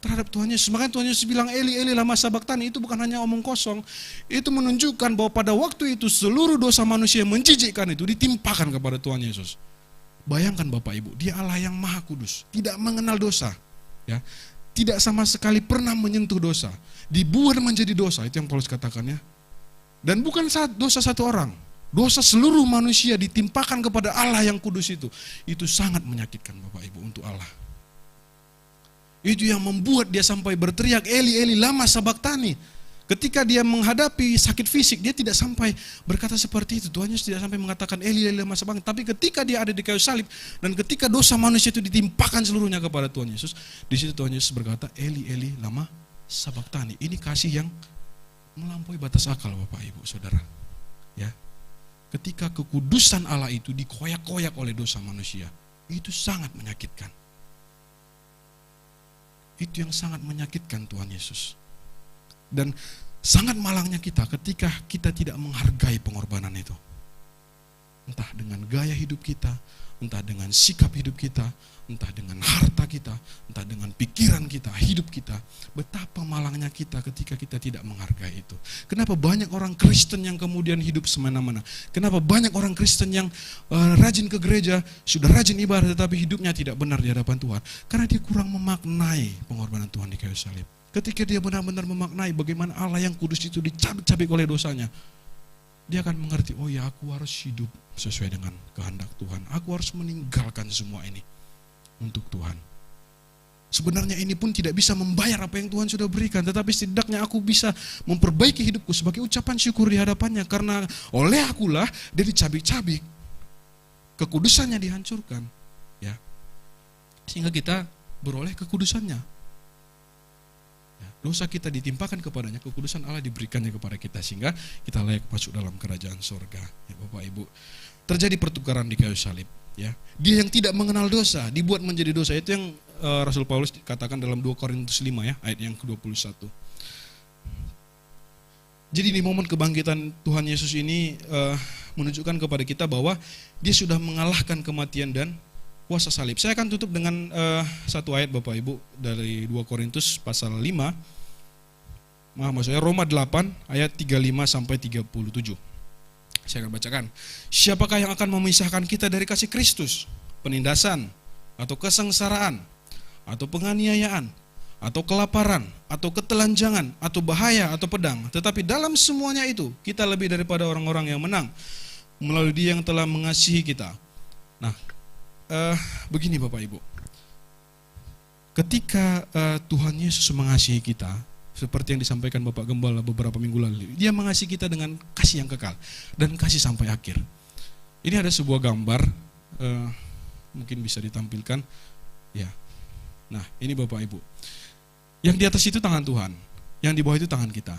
Speaker 2: terhadap Tuhan Yesus. Makanya Tuhan Yesus bilang, Eli, Eli, lama sabachthani, itu bukan hanya omong kosong. Itu menunjukkan bahwa pada waktu itu seluruh dosa manusia yang menjijikkan itu ditimpakan kepada Tuhan Yesus. Bayangkan Bapak Ibu, dia Allah yang maha kudus, tidak mengenal dosa, ya, tidak sama sekali pernah menyentuh dosa, dibuat menjadi dosa, itu yang Paulus katakan ya. Dan bukan dosa satu orang, dosa seluruh manusia ditimpakan kepada Allah yang kudus itu sangat menyakitkan Bapak Ibu untuk Allah. Itu yang membuat dia sampai berteriak, Eli, Eli, lama sabachthani. Ketika dia menghadapi sakit fisik, dia tidak sampai berkata seperti itu. Tuhan Yesus tidak sampai mengatakan, Eli, Eli, lama sabachthani. Tapi ketika dia ada di kayu salib, dan ketika dosa manusia itu ditimpakan seluruhnya kepada Tuhan Yesus, di situ Tuhan Yesus berkata, Eli, Eli, lama sabachthani. Ini kasih yang melampaui batas akal Bapak Ibu Saudara. Ya. Ketika kekudusan Allah itu dikoyak-koyak oleh dosa manusia, itu sangat menyakitkan. Itu yang sangat menyakitkan Tuhan Yesus. Dan sangat malangnya kita ketika kita tidak menghargai pengorbanan itu. Entah dengan gaya hidup kita, entah dengan sikap hidup kita, entah dengan harta kita, entah dengan pikiran kita, hidup kita. Betapa malangnya kita ketika kita tidak menghargai itu. Kenapa banyak orang Kristen yang kemudian hidup semena-mena? Kenapa banyak orang Kristen yang rajin ke gereja, sudah rajin ibadah tetapi hidupnya tidak benar di hadapan Tuhan? Karena dia kurang memaknai pengorbanan Tuhan di kayu salib. Ketika dia benar-benar memaknai bagaimana Allah yang kudus itu dicabik-cabik oleh dosanya, dia akan mengerti, oh ya, aku harus hidup sesuai dengan kehendak Tuhan. Aku harus meninggalkan semua ini untuk Tuhan. Sebenarnya ini pun tidak bisa membayar apa yang Tuhan sudah berikan, tetapi setidaknya aku bisa memperbaiki hidupku sebagai ucapan syukur di hadapannya, karena oleh akulah dia dicabik-cabik, kekudusannya dihancurkan, ya, sehingga kita beroleh kekudusannya. Dosa kita ditimpakan kepadanya, kekudusan Allah diberikannya kepada kita, sehingga kita layak masuk dalam kerajaan sorga. Ya, Bapak Ibu, terjadi pertukaran di kayu salib. Ya, dia yang tidak mengenal dosa dibuat menjadi dosa. Itu yang Rasul Paulus katakan dalam 2 Korintus 5 ya, ayat yang ke-21. Jadi di momen kebangkitan Tuhan Yesus ini menunjukkan kepada kita bahwa dia sudah mengalahkan kematian dan kuasa salib. Saya akan tutup dengan satu ayat Bapak Ibu dari 2 Korintus pasal 5. Maksudnya Roma 8 ayat 35 sampai 37. Saya akan bacakan. Siapakah yang akan memisahkan kita dari kasih Kristus? Penindasan, atau kesengsaraan, atau penganiayaan, atau kelaparan, atau ketelanjangan, atau bahaya, atau pedang. Tetapi dalam semuanya itu, kita lebih daripada orang-orang yang menang, melalui Dia yang telah mengasihi kita. Nah, begini Bapak Ibu. Ketika Tuhan Yesus mengasihi kita, seperti yang disampaikan Bapak Gembala beberapa minggu lalu, Dia mengasihi kita dengan kasih yang kekal dan kasih sampai akhir. Ini ada sebuah gambar, mungkin bisa ditampilkan. Ya. Nah, ini Bapak Ibu. Yang di atas itu tangan Tuhan, yang di bawah itu tangan kita.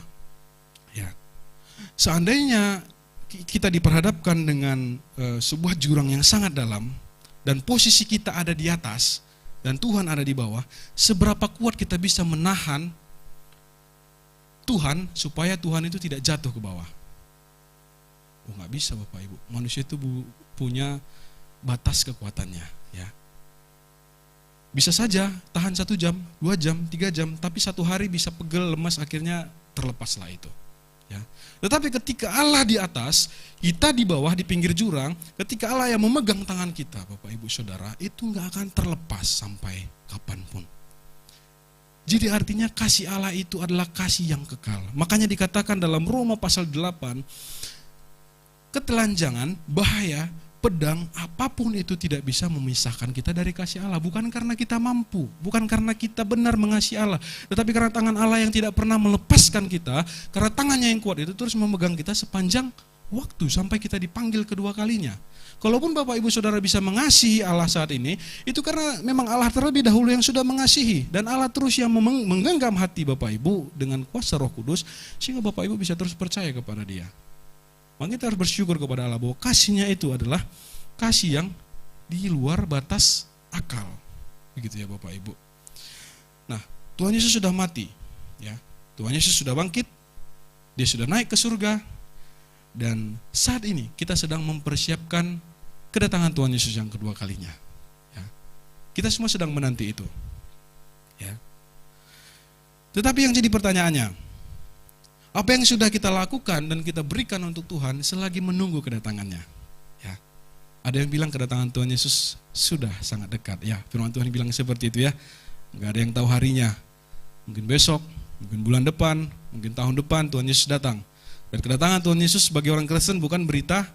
Speaker 2: Ya. Seandainya kita diperhadapkan dengan sebuah jurang yang sangat dalam dan posisi kita ada di atas dan Tuhan ada di bawah, seberapa kuat kita bisa menahan Tuhan supaya Tuhan itu tidak jatuh ke bawah? Oh, nggak bisa Bapak Ibu. Manusia itu punya batas kekuatannya, ya. Bisa saja tahan 1 jam, 2 jam, 3 jam, tapi 1 hari bisa pegel, lemas, akhirnya terlepaslah itu. Ya. Tetapi ketika Allah di atas, kita di bawah di pinggir jurang, ketika Allah yang memegang tangan kita, Bapak Ibu Saudara, itu nggak akan terlepas sampai kapanpun. Jadi artinya kasih Allah itu adalah kasih yang kekal. Makanya dikatakan dalam Roma pasal 8, ketelanjangan, bahaya, pedang, apapun itu tidak bisa memisahkan kita dari kasih Allah. Bukan karena kita mampu, bukan karena kita benar mengasihi Allah, tetapi karena tangan Allah yang tidak pernah melepaskan kita, karena tangannya yang kuat itu terus memegang kita sepanjang waktu sampai kita dipanggil kedua kalinya. Kalaupun Bapak Ibu Saudara bisa mengasihi Allah saat ini, itu karena memang Allah terlebih dahulu yang sudah mengasihi, dan Allah terus yang menggenggam hati Bapak Ibu dengan kuasa Roh Kudus, sehingga Bapak Ibu bisa terus percaya kepada Dia. Maka kita harus bersyukur kepada Allah bahwa kasihnya itu adalah kasih yang di luar batas akal. Begitu ya Bapak Ibu. Nah, Tuhan Yesus sudah mati, ya. Tuhan Yesus sudah bangkit, Dia sudah naik ke surga, dan saat ini kita sedang mempersiapkan kedatangan Tuhan Yesus yang kedua kalinya. Ya. Kita semua sedang menanti itu. Ya. Tetapi yang jadi pertanyaannya, apa yang sudah kita lakukan dan kita berikan untuk Tuhan selagi menunggu kedatangannya? Ya. Ada yang bilang kedatangan Tuhan Yesus sudah sangat dekat. Ya, firman Tuhan bilang seperti itu ya. Enggak ada yang tahu harinya. Mungkin besok, mungkin bulan depan, mungkin tahun depan Tuhan Yesus datang. Dan kedatangan Tuhan Yesus bagi orang Kristen bukan berita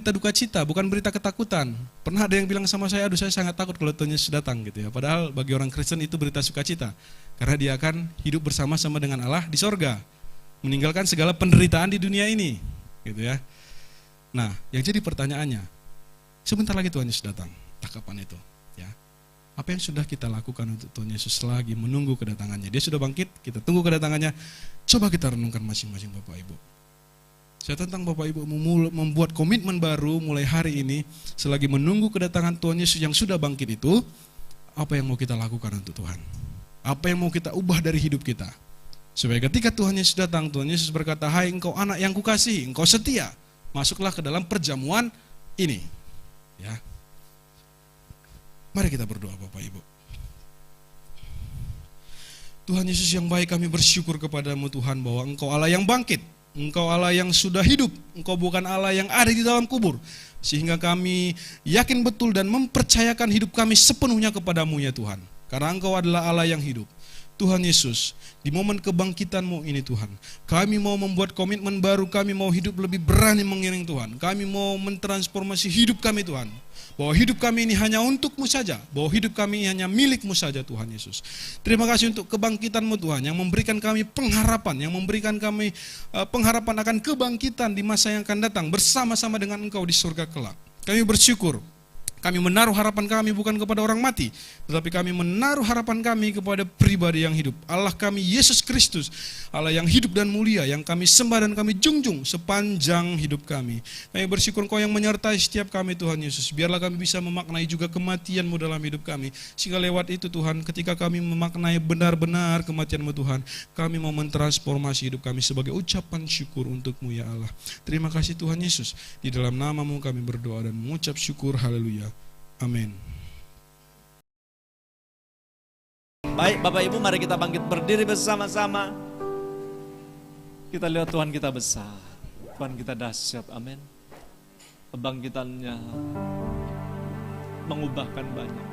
Speaker 2: duka cita, bukan berita ketakutan. Pernah ada yang bilang sama saya, aduh saya sangat takut kalau Tuhan Yesus datang gitu ya. Padahal bagi orang Kristen itu berita sukacita. Karena dia akan hidup bersama-sama dengan Allah di sorga. Meninggalkan segala penderitaan di dunia ini. Gitu ya. Nah, yang jadi pertanyaannya, sebentar lagi Tuhan Yesus datang. Tak kapan itu? Ya. Apa yang sudah kita lakukan untuk Tuhan Yesus lagi menunggu kedatangannya? Dia sudah bangkit, kita tunggu kedatangannya. Coba kita renungkan masing-masing Bapak Ibu. Saya tantang Bapak Ibu membuat komitmen baru mulai hari ini, selagi menunggu kedatangan Tuhan Yesus yang sudah bangkit itu, apa yang mau kita lakukan untuk Tuhan? Apa yang mau kita ubah dari hidup kita? Supaya ketika Tuhan Yesus datang, Tuhan Yesus berkata, hai engkau anak yang kukasihi, engkau setia, masuklah ke dalam perjamuan ini. Ya. Mari kita berdoa Bapak Ibu. Tuhan Yesus yang baik, kami bersyukur kepadamu Tuhan bahwa Engkau Allah yang bangkit, Engkau Allah yang sudah hidup, Engkau bukan Allah yang ada di dalam kubur. Sehingga kami yakin betul dan mempercayakan hidup kami sepenuhnya kepadamu ya Tuhan. Karena Engkau adalah Allah yang hidup. Tuhan Yesus, di momen kebangkitan-Mu ini Tuhan, kami mau membuat komitmen baru, kami mau hidup lebih berani mengiring Tuhan. Kami mau mentransformasi hidup kami Tuhan. Bahwa hidup kami ini hanya untuk-Mu saja, bahwa hidup kami ini hanya milik-Mu saja Tuhan Yesus. Terima kasih untuk kebangkitan-Mu Tuhan, yang memberikan kami pengharapan, yang memberikan kami pengharapan akan kebangkitan di masa yang akan datang, bersama-sama dengan Engkau di surga kelak. Kami bersyukur. Kami menaruh harapan kami bukan kepada orang mati, tetapi kami menaruh harapan kami kepada pribadi yang hidup. Allah kami Yesus Kristus, Allah yang hidup dan mulia, yang kami sembah dan kami junjung sepanjang hidup kami. Kami bersyukur Engkau yang menyertai setiap kami Tuhan Yesus. Biarlah kami bisa memaknai juga kematian-Mu dalam hidup kami. Sehingga lewat itu Tuhan, ketika kami memaknai benar-benar kematian-Mu Tuhan, kami mau mentransformasi hidup kami sebagai ucapan syukur untuk-Mu ya Allah. Terima kasih Tuhan Yesus. Di dalam nama-Mu kami berdoa dan mengucap syukur. Haleluya. Amin.
Speaker 3: Baik Bapak Ibu, mari kita bangkit berdiri bersama-sama. Kita lihat Tuhan kita besar, Tuhan kita dahsyat, amin. Kebangkitannya mengubahkan banyak.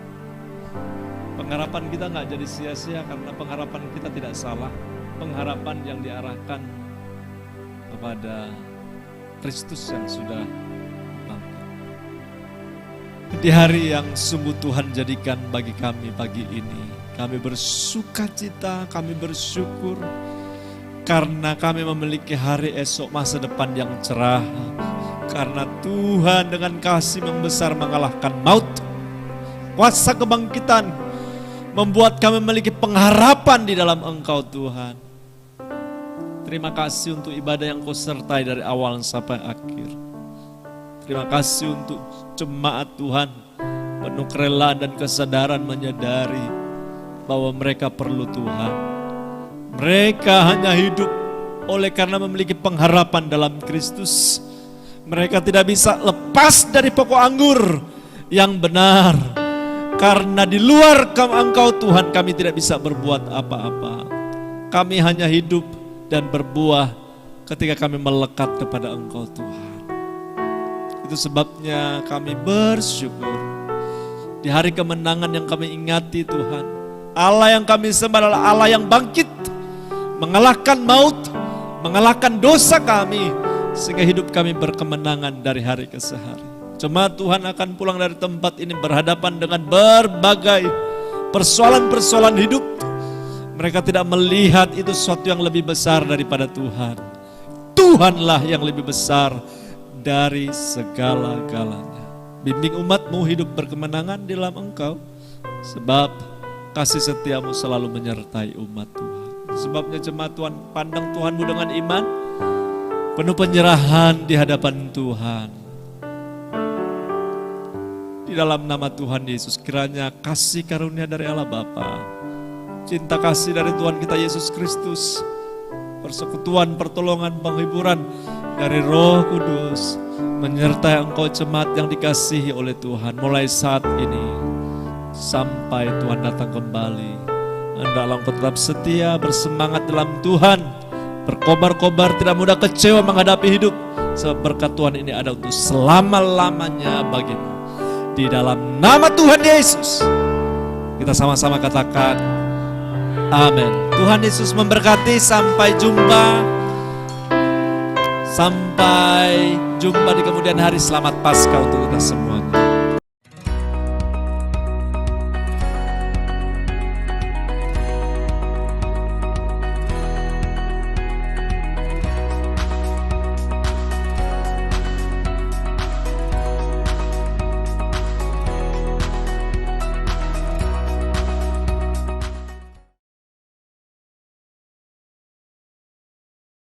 Speaker 3: Pengharapan kita gak jadi sia-sia karena pengharapan kita tidak salah. Pengharapan yang diarahkan kepada Kristus yang sudah bangkit. Di hari yang sungguh Tuhan jadikan bagi kami pagi ini, kami bersukacita, kami bersyukur karena kami memiliki hari esok masa depan yang cerah. Karena Tuhan dengan kasih yang besar mengalahkan maut. Kuasa kebangkitan membuat kami memiliki pengharapan di dalam Engkau Tuhan. Terima kasih untuk ibadah yang Kau sertai dari awal sampai akhir. Terima kasih untuk jemaat Tuhan, penuh kerelaan dan kesadaran menyadari bahwa mereka perlu Tuhan. Mereka hanya hidup oleh karena memiliki pengharapan dalam Kristus. Mereka tidak bisa lepas dari pokok anggur yang benar. Karena di luar Engkau Tuhan kami tidak bisa berbuat apa-apa. Kami hanya hidup dan berbuah ketika kami melekat kepada Engkau Tuhan. Itu sebabnya kami bersyukur. Di hari kemenangan yang kami ingati Tuhan, Allah yang kami sembah adalah Allah yang bangkit, mengalahkan maut, mengalahkan dosa kami, sehingga hidup kami berkemenangan dari hari ke hari. Jemaat Tuhan akan pulang dari tempat ini berhadapan dengan berbagai persoalan-persoalan hidup. Mereka tidak melihat itu sesuatu yang lebih besar daripada Tuhan. Tuhanlah yang lebih besar dari segala-galanya. Bimbing umat-Mu hidup berkemenangan di dalam Engkau, sebab kasih setiamu selalu menyertai umat Tuhan. Sebabnya jemaat Tuhan, pandang Tuhanmu dengan iman, penuh penyerahan di hadapan Tuhan. Di dalam nama Tuhan Yesus, kiranya kasih karunia dari Allah Bapa, cinta kasih dari Tuhan kita Yesus Kristus, persekutuan, pertolongan, penghiburan dari Roh Kudus menyertai engkau jemaat yang dikasihi oleh Tuhan mulai saat ini sampai Tuhan datang kembali. Hendaklah engkau tetap setia, bersemangat dalam Tuhan, berkobar-kobar, tidak mudah kecewa menghadapi hidup, sebab berkat Tuhan ini ada untuk selama-lamanya bagimu. Di dalam nama Tuhan Yesus, kita sama-sama katakan amin. Tuhan Yesus memberkati. Sampai jumpa. Sampai jumpa di kemudian hari. Selamat Paskah untuk kita semua.